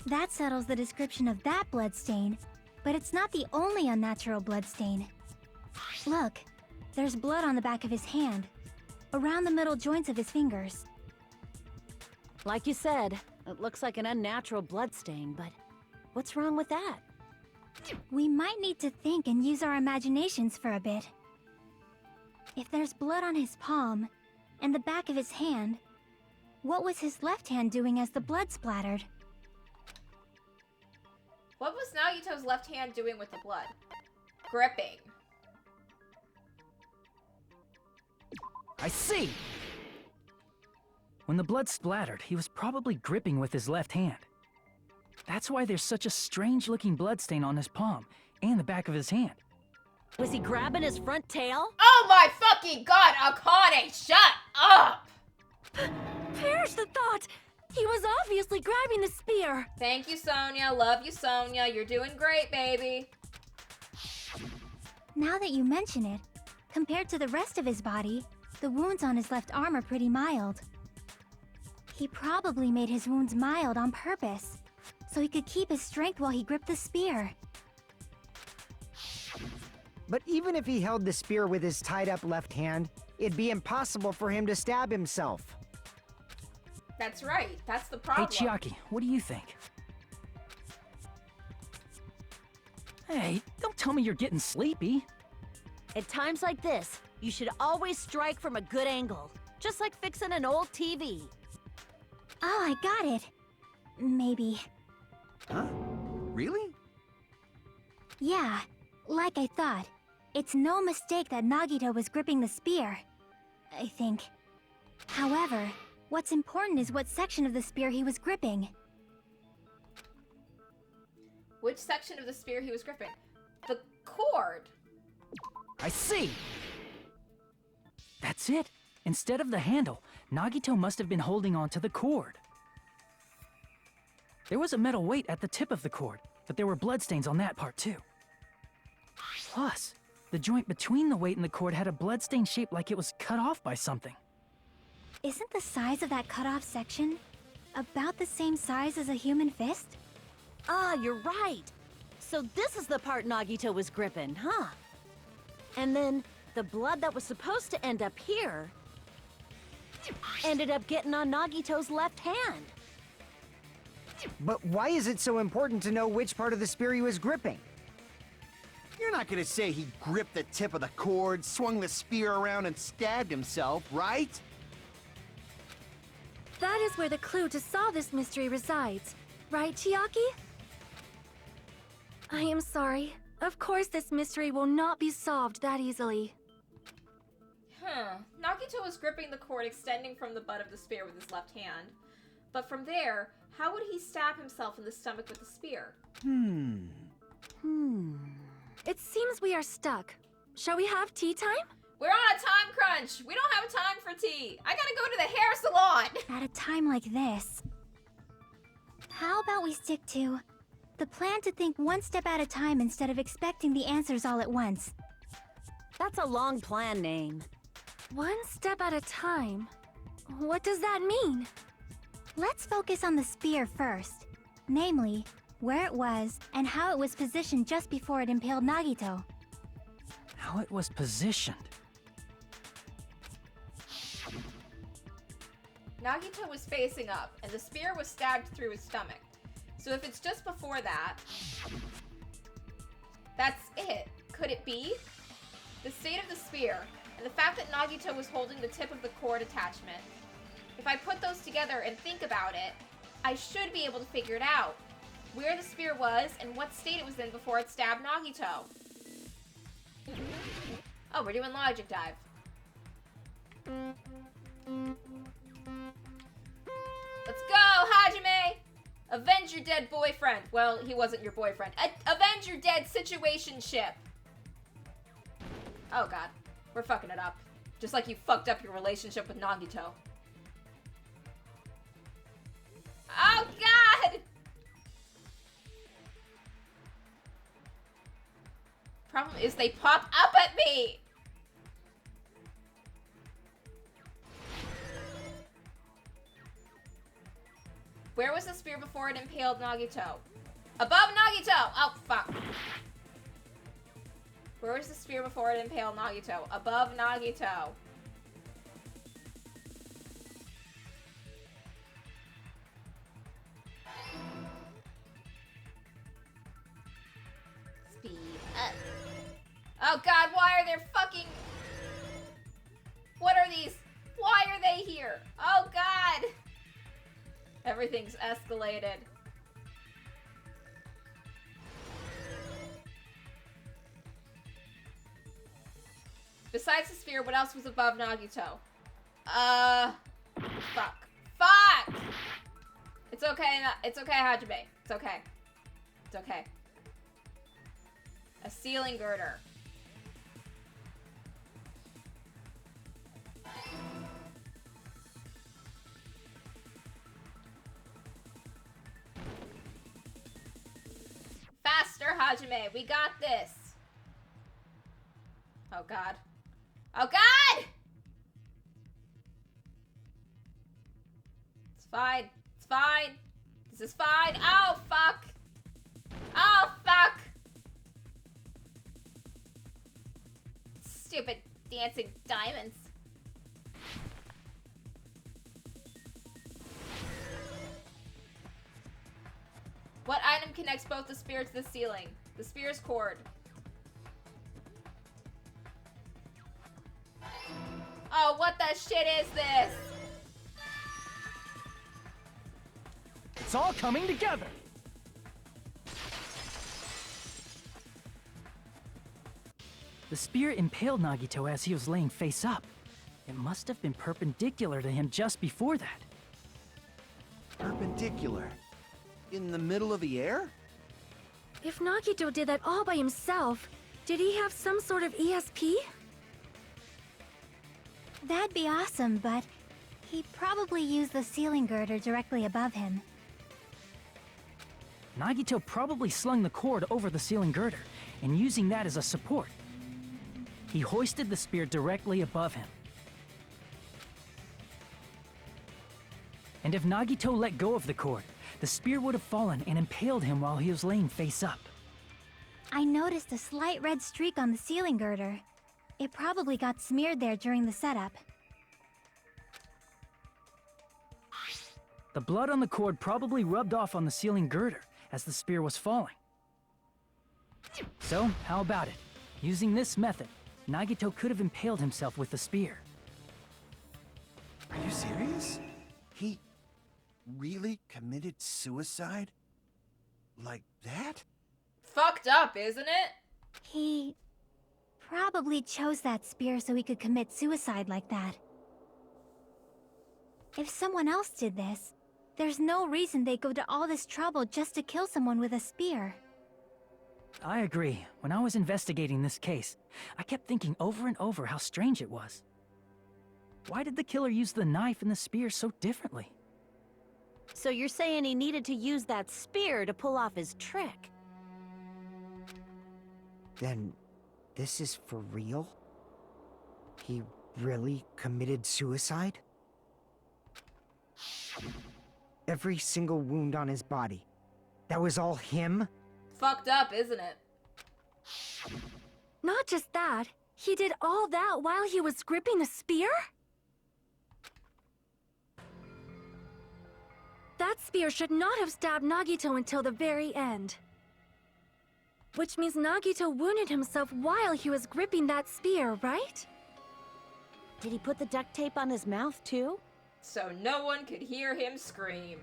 That settles the description of that bloodstain, but it's not the only unnatural bloodstain. Look, there's blood on the back of his hand, around the middle joints of his fingers. Like you said, it looks like an unnatural bloodstain, but what's wrong with that? We might need to think and use our imaginations for a bit. If there's blood on his palm and the back of his hand, what was his left hand doing as the blood splattered? What was Nagito's left hand doing with the blood? Gripping. I see! When the blood splattered, he was probably gripping with his left hand. That's why there's such a strange-looking bloodstain on his palm and the back of his hand. Was he grabbing his front tail? Oh my fucking god, Akane, shut up! Perish the thought! He was obviously grabbing the spear. Thank you, Sonia. Love you, Sonia. You're doing great, baby. Now that you mention it, compared to the rest of his body, the wounds on his left arm are pretty mild. He probably made his wounds mild on purpose, so he could keep his strength while he gripped the spear. But even if he held the spear with his tied-up left hand, it'd be impossible for him to stab himself. That's right. That's the Hey, problem. Chiaki, what do you think? Hey, don't tell me you're getting sleepy. At times like this, you should always strike from a good angle. Just like fixing an old TV. Oh, I got it. Maybe. Huh? Really? Yeah, like I thought. It's no mistake that Nagito was gripping the spear, I think. However, what's important is what section of the spear he was gripping. Which section of the spear he was gripping? The cord. I see! That's it. Instead of the handle, Nagito must have been holding on to the cord. There was a metal weight at the tip of the cord, but there were bloodstains on that part too. Plus, the joint between the weight and the cord had a bloodstain shaped like it was cut off by something. Isn't the size of that cut-off section about the same size as a human fist? Ah, you're right. So this is the part Nagito was gripping, huh? And then the blood that was supposed to end up here ended up getting on Nagito's left hand. But why is it so important to know which part of the spear he was gripping? You're not gonna say he gripped the tip of the cord, swung the spear around, and stabbed himself, right? That is where the clue to solve this mystery resides. Right, Chiaki? I am sorry. Of course this mystery will not be solved that easily. Nagito was gripping the cord extending from the butt of the spear with his left hand. But from there, how would he stab himself in the stomach with the spear? It seems we are stuck. Shall we have tea time? We're on a time crunch! We don't have time for tea! I gotta go to the hair salon! At a time like this, how about we stick to the plan to think one step at a time instead of expecting the answers all at once? That's a long plan name. One step at a time. What does that mean? Let's focus on the spear first. Namely, where it was and how it was positioned just before it impaled Nagito. How it was positioned. Nagito was facing up, and the spear was stabbed through his stomach. So if it's just before that, that's it. Could it be? The state of the spear, and the fact that Nagito was holding the tip of the cord attachment. If I put those together and think about it, I should be able to figure it out. Where the spear was, and what state it was in before it stabbed Nagito. Oh, we're doing Logic Dive. Let's go, Hajime! Avenge your dead boyfriend. Well, he wasn't your boyfriend. Avenge your dead situationship. Oh god, we're fucking it up. Just like you fucked up your relationship with Nagito. Oh god! Problem is they pop up at me! Where was the spear before it impaled Nagito? Above Nagito! Oh, fuck. Where was the spear before it impaled Nagito? Above Nagito. Speed up. Oh god, why are there fucking... What are these? Why are they here? Oh god! Everything's escalated. Besides the sphere, what else was above Nagito? Fuck. Fuck! It's okay, it's okay, Hajime. It's okay. It's okay. A ceiling girder. Hajime. We got this. Oh, God. Oh, God! It's fine. It's fine. This is fine. Oh, fuck. Oh, fuck. Stupid dancing diamonds. What item connects both the spear to the ceiling? The spear's cord. Oh, what the shit is this? It's all coming together! The spear impaled Nagito as he was laying face up. It must have been perpendicular to him just before that. Perpendicular? In the middle of the air? If Nagito did that all by himself, did he have some sort of ESP? That'd be awesome, but he probably used the ceiling girder directly above him. Nagito probably slung the cord over the ceiling girder, and using that as a support. He hoisted the spear directly above him. And if Nagito let go of the cord, the spear would have fallen and impaled him while he was laying face up. I noticed a slight red streak on the ceiling girder. It probably got smeared there during the setup. The blood on the cord probably rubbed off on the ceiling girder as the spear was falling. So, how about it? Using this method, Nagito could have impaled himself with the spear. Are you serious? He really committed suicide? Like that? Fucked up, isn't it? He probably chose that spear so he could commit suicide like that. If someone else did this, there's no reason they'd go to all this trouble just to kill someone with a spear. I agree. When I was investigating this case, I kept thinking over and over how strange it was. Why did the killer use the knife and the spear so differently? So you're saying he needed to use that spear to pull off his trick? Then, this is for real? He really committed suicide? Every single wound on his body. That was all him? Fucked up, isn't it? Not just that, he did all that while he was gripping the spear? That spear should not have stabbed Nagito until the very end. Which means Nagito wounded himself while he was gripping that spear, right? Did he put the duct tape on his mouth too? So no one could hear him scream.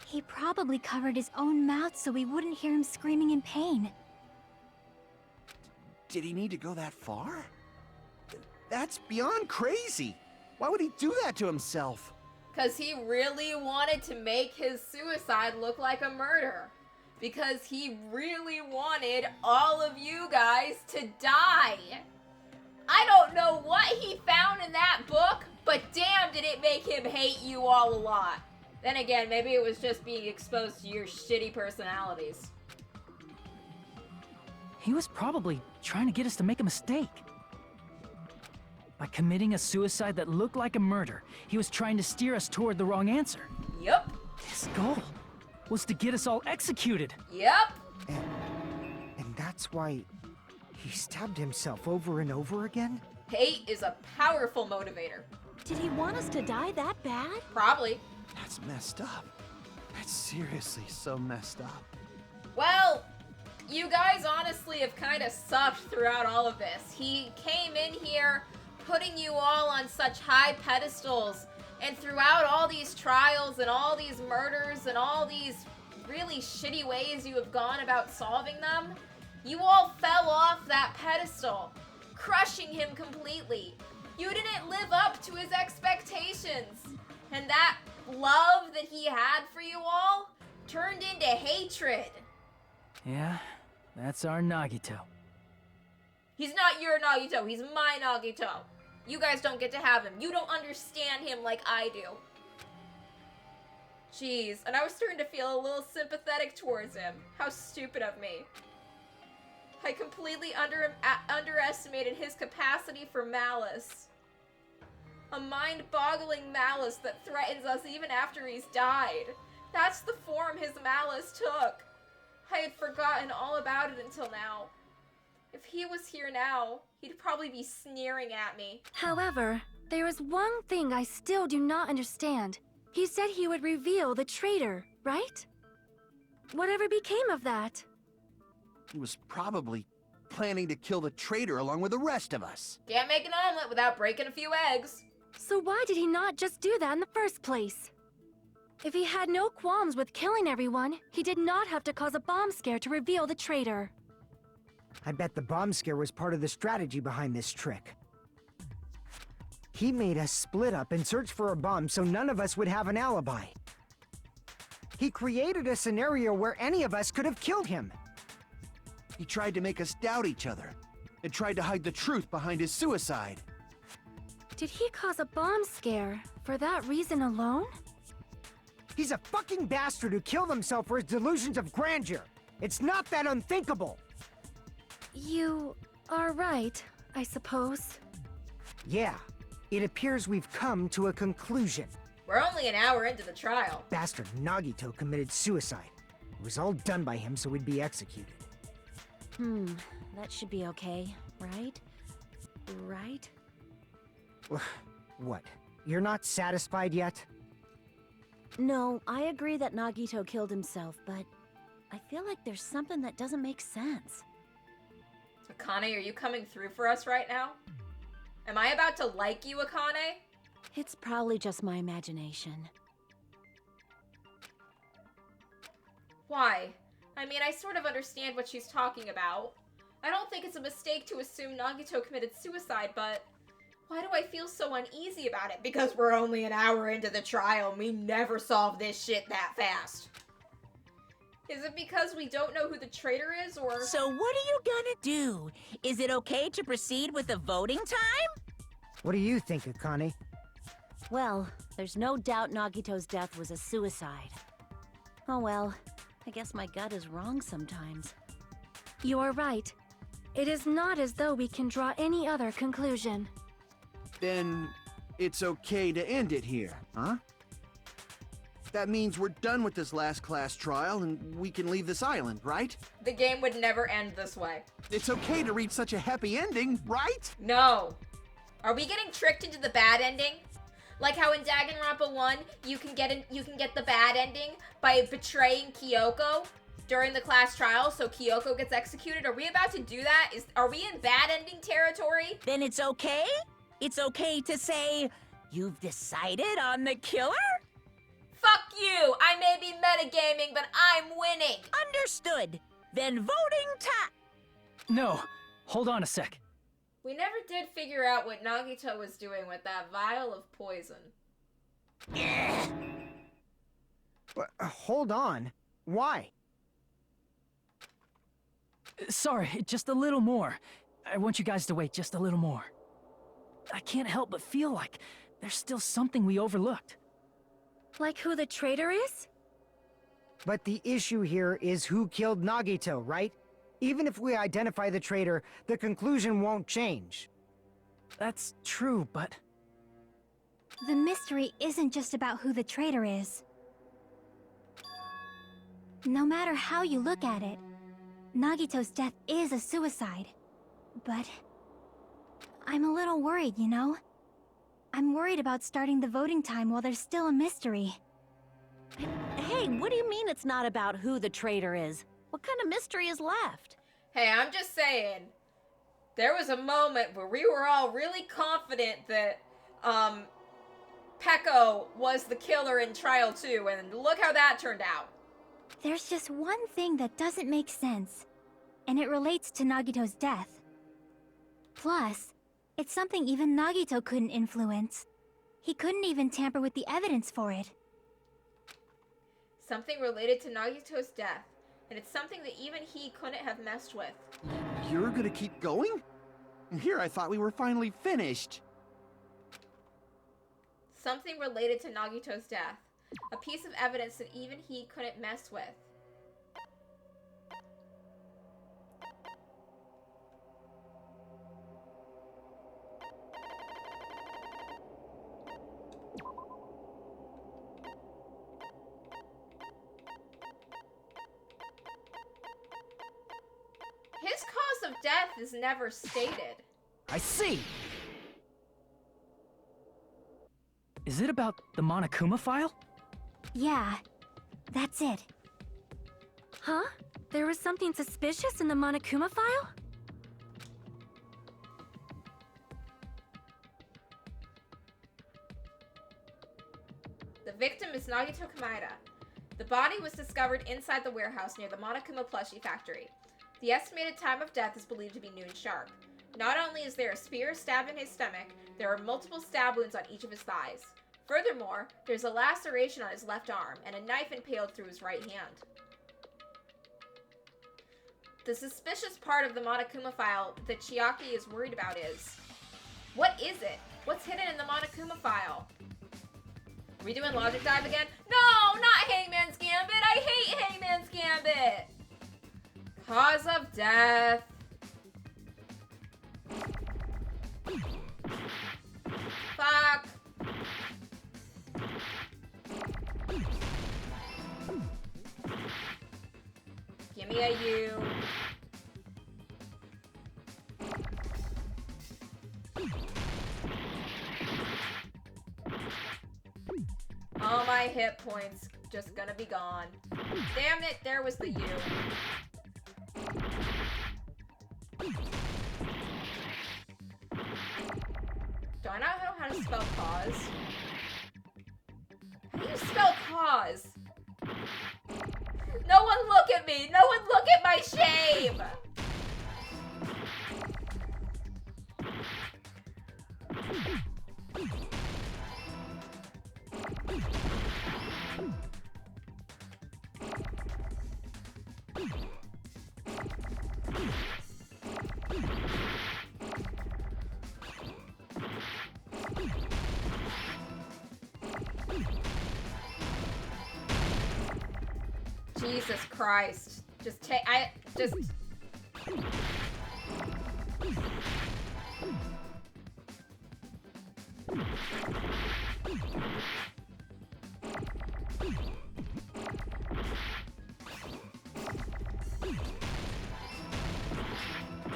He probably covered his own mouth so we wouldn't hear him screaming in pain. Did he need to go that far? That's beyond crazy. Why would he do that to himself? Because he really wanted to make his suicide look like a murder. Because he really wanted all of you guys to die. I don't know what he found in that book, but damn did it make him hate you all a lot. Then again, maybe it was just being exposed to your shitty personalities. He was probably trying to get us to make a mistake. By committing a suicide that looked like a murder, he was trying to steer us toward the wrong answer. Yep. His goal was to get us all executed. Yep. And that's why he stabbed himself over and over again? Hate is a powerful motivator. Did he want us to die that bad? Probably. That's messed up. That's seriously so messed up. Well, you guys honestly have kind of sucked throughout all of this. He came in here putting you all on such high pedestals, and throughout all these trials and all these murders and all these really shitty ways you have gone about solving them, you all fell off that pedestal, crushing him completely. You didn't live up to his expectations. And that love that he had for you all turned into hatred. Yeah, that's our Nagito. He's not your Nagito, he's my Nagito. You guys don't get to have him. You don't understand him like I do. Jeez, and I was starting to feel a little sympathetic towards him. How stupid of me. I completely underestimated his capacity for malice. A mind-boggling malice that threatens us even after he's died. That's the form his malice took. I had forgotten all about it until now. If he was here now, he'd probably be sneering at me. However, there is one thing I still do not understand. He said he would reveal the traitor, right? Whatever became of that? He was probably planning to kill the traitor along with the rest of us. Can't make an omelet without breaking a few eggs. So why did he not just do that in the first place? If he had no qualms with killing everyone, he did not have to cause a bomb scare to reveal the traitor. I bet the bomb scare was part of the strategy behind this trick. He made us split up and search for a bomb so none of us would have an alibi. He created a scenario where any of us could have killed him. He tried to make us doubt each other and tried to hide the truth behind his suicide. Did he cause a bomb scare for that reason alone? He's a fucking bastard who killed himself for his delusions of grandeur. It's not that unthinkable. You are right, I suppose. Yeah, it appears we've come to a conclusion. We're only an hour into the trial. Bastard Nagito committed suicide. It was all done by him so he'd be executed. That should be okay, right? Right? What? You're not satisfied yet? No, I agree that Nagito killed himself, but I feel like there's something that doesn't make sense. Akane, are you coming through for us right now? Am I about to like you, Akane? It's probably just my imagination. Why? I mean, I sort of understand what she's talking about. I don't think it's a mistake to assume Nagito committed suicide, but why do I feel so uneasy about it? Because we're only an hour into the trial and we never solve this shit that fast. Is it because we don't know who the traitor is, or... So what are you gonna do? Is it okay to proceed with the voting time? What do you think, Akane? Well, there's no doubt Nagito's death was a suicide. Oh well, I guess my gut is wrong sometimes. You are right. It is not as though we can draw any other conclusion. Then it's okay to end it here, huh? That means we're done with this last class trial and we can leave this island, right? The game would never end this way. It's okay to reach such a happy ending, right? No. Are we getting tricked into the bad ending? Like how in Danganronpa 1, you can get the bad ending by betraying Kyoko during the class trial, so Kyoko gets executed. Are we about to do that? Are we in bad ending territory? Then it's okay? It's okay to say, you've decided on the killer? Fuck you! I may be metagaming, but I'm winning! Understood. Then voting time. No, hold on a sec. We never did figure out what Nagito was doing with that vial of poison. Hold on. Why? Sorry, just a little more. I want you guys to wait just a little more. I can't help but feel like there's still something we overlooked. Like who the traitor is? But the issue here is who killed Nagito, right? Even if we identify the traitor, the conclusion won't change. That's true, but... The mystery isn't just about who the traitor is. No matter how you look at it, Nagito's death is a suicide. But I'm a little worried, you know? I'm worried about starting the voting time while there's still a mystery. Hey, what do you mean it's not about who the traitor is? What kind of mystery is left? Hey, I'm just saying, there was a moment where we were all really confident that, Peko was the killer in Trial 2, and look how that turned out. There's just one thing that doesn't make sense, and it relates to Nagito's death. Plus, it's something even Nagito couldn't influence. He couldn't even tamper with the evidence for it. Something related to Nagito's death, and it's something that even he couldn't have messed with. You're gonna keep going? Here I thought we were finally finished. Something related to Nagito's death. A piece of evidence that even he couldn't mess with. cause of death is never stated. I see! Is it about the Monokuma file? Yeah, that's it. Huh? There was something suspicious in the Monokuma file? The victim is Nagito Kamaeda. The body was discovered inside the warehouse near the Monokuma plushie factory. The estimated time of death is believed to be noon sharp. Not only is there a spear stabbed in his stomach, there are multiple stab wounds on each of his thighs. Furthermore, there's a laceration on his left arm and a knife impaled through his right hand. The suspicious part of the Monokuma file that Chiaki is worried about is... what is it? What's hidden in the Monokuma file? Are we doing Logic Dive again? No, not Hangman's Gambit! I hate Hangman's Gambit! Cause of death. Fuck. Give me a U. All my hit points just gonna be gone. Damn it, there was the U. Do I not know how to spell cause? How do you spell cause? No one look at me! No one look at my shame! Jesus Christ. Just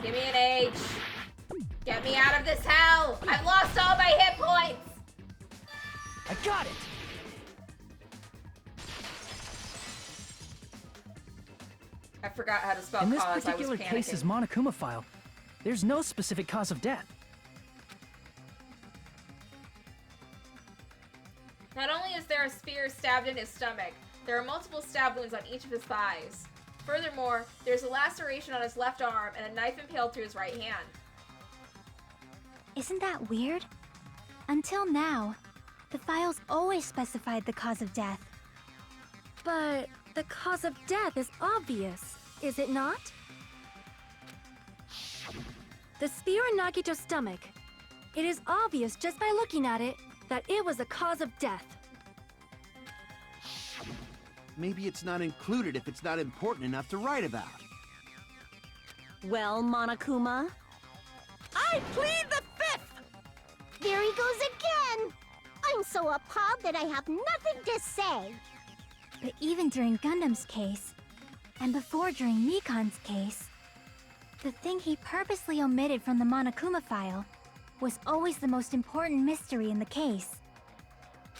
give me an H. Get me out of this hell. I've lost all my hit points. I got it! I forgot how to spell In this cause. particular I was case's panicking. Monokuma file, there's no specific cause of death. Not only is there a spear stabbed in his stomach, there are multiple stab wounds on each of his thighs. Furthermore, there's a laceration on his left arm and a knife impaled through his right hand. Isn't that weird? Until now, the files always specified the cause of death. But the cause of death is obvious, is it not? The spear in Nagito's stomach. It is obvious just by looking at it that it was the cause of death. Maybe it's not included if it's not important enough to write about. Well, Monokuma, I plead the fifth! There he goes again! I'm so appalled that I have nothing to say. But even during Gundam's case, and before during Mikan's case, the thing he purposely omitted from the Monokuma file was always the most important mystery in the case.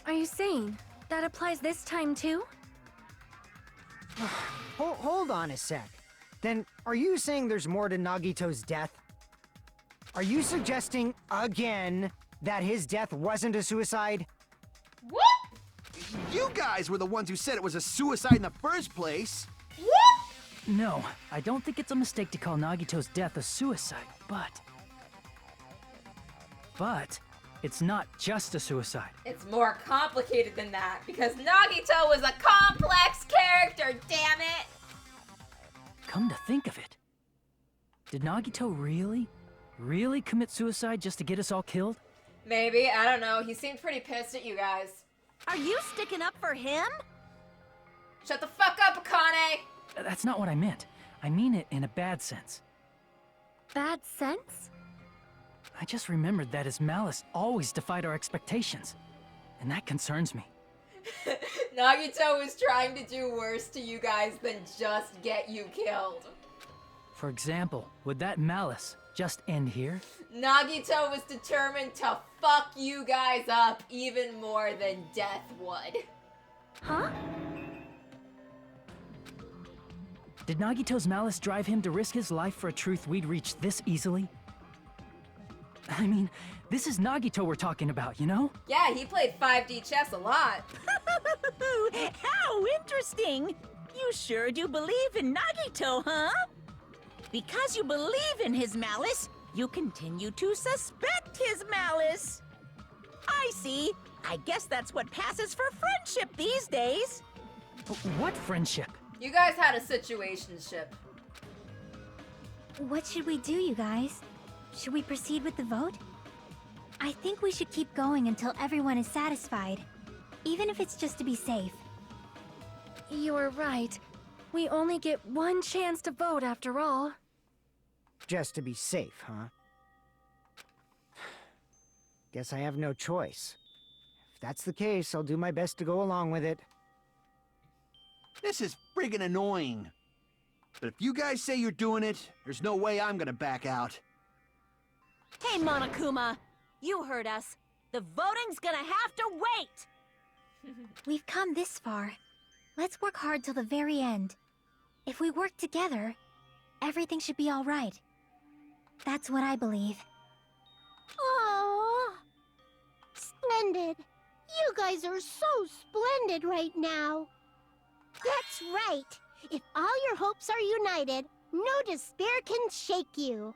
Are you saying that applies this time too? Hold on a sec. Then, are you saying there's more to Nagito's death? Are you suggesting, again, that his death wasn't a suicide? What? You guys were the ones who said it was a suicide in the first place. What? No, I don't think it's a mistake to call Nagito's death a suicide, but it's not just a suicide. It's more complicated than that, because Nagito was a complex character, damn it! Come to think of it, did Nagito really commit suicide just to get us all killed? Maybe, I don't know. He seemed pretty pissed at you guys. Are you sticking up for him? Shut the fuck up, Akane! That's not what I meant. I mean it in a bad sense. Bad sense? I just remembered that his malice always defied our expectations, and that concerns me. Nagito was trying to do worse to you guys than just get you killed. For example, would that malice just end here? Nagito was determined to fuck you guys up even more than death would. Huh? Did Nagito's malice drive him to risk his life for a truth we'd reach this easily? I mean, this is Nagito we're talking about, you know? Yeah, he played 5D chess a lot. How interesting! You sure do believe in Nagito, huh? Because you believe in his malice, you continue to suspect his malice. I see. I guess that's what passes for friendship these days. What friendship? You guys had a situationship. What should we do, you guys? Should we proceed with the vote? I think we should keep going until everyone is satisfied, even if it's just to be safe. You're right. We only get one chance to vote after all. Just to be safe, huh? Guess I have no choice. If that's the case, I'll do my best to go along with it. This is friggin' annoying. But if you guys say you're doing it, there's no way I'm gonna back out. Hey, Monokuma! You heard us. The voting's gonna have to wait! We've come this far. Let's work hard till the very end. If we work together, everything should be all right. That's what I believe. Aww. Splendid. You guys are so splendid right now. That's right. If all your hopes are united, no despair can shake you.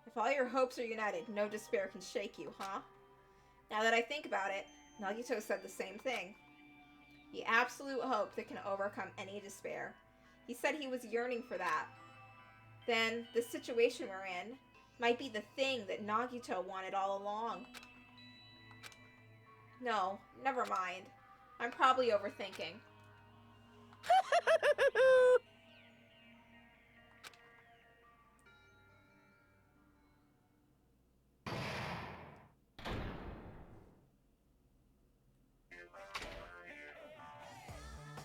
If all your hopes are united, no despair can shake you, huh? Now that I think about it, Nagito said the same thing. The absolute hope that can overcome any despair. He said he was yearning for that. Then, the situation we're in might be the thing that Nagito wanted all along. No, never mind. I'm probably overthinking.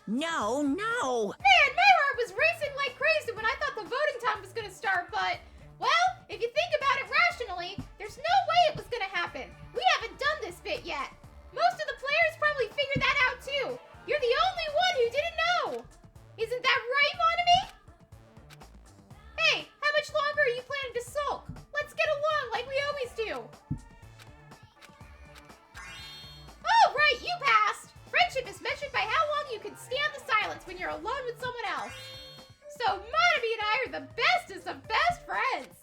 No, no! Man, my heart was racing like crazy when I thought the voting time was gonna start, but... Well, if you think about it rationally, there's no way it was gonna happen. We haven't done this bit yet. Most of the players probably figured that out too. You're the only one who didn't know. Isn't that right, Monami? Hey, how much longer are you planning to sulk? Let's get along like we always do. Oh, right, you passed. Friendship is measured by how long you can stand the silence when you're alone with someone else. So Monami and I are the bestest of best friends.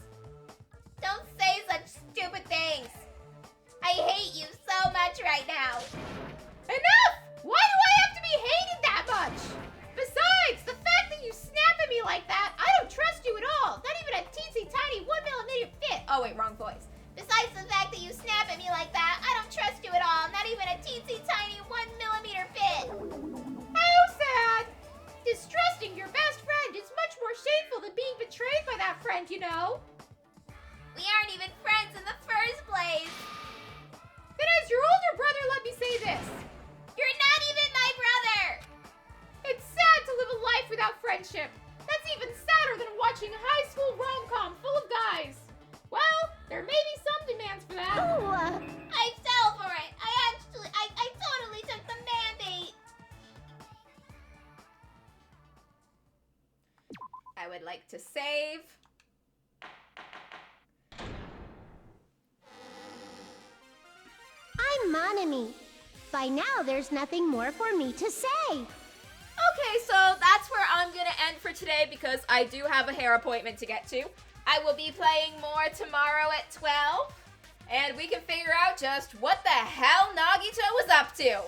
Don't say such stupid things. I hate you so much right now. Enough! Why do I have to be hated that much? Besides, the fact that you snap at me like that, I don't trust you at all. Not even a teensy tiny 1mm fit. Oh wait, wrong voice. Besides the fact that you snap at me like that, I don't trust you at all. Not even a teensy tiny 1mm fit. How sad. Distrusting your best friend is much more shameful than being betrayed by that friend, you know. We aren't even friends in the first place. Then as your older brother, let me say this. You're not even my brother. It's sad to live a life without friendship. That's even sadder than watching a high school rom-com full of guys. Well, there may be some demands for that. Oh, I fell for it. I totally took the mandate. I would like to save. I'm Monami. By now, there's nothing more for me to say. Okay, so that's where I'm gonna end for today because I do have a hair appointment to get to. I will be playing more tomorrow at 12, and we can figure out just what the hell Nagito was up to.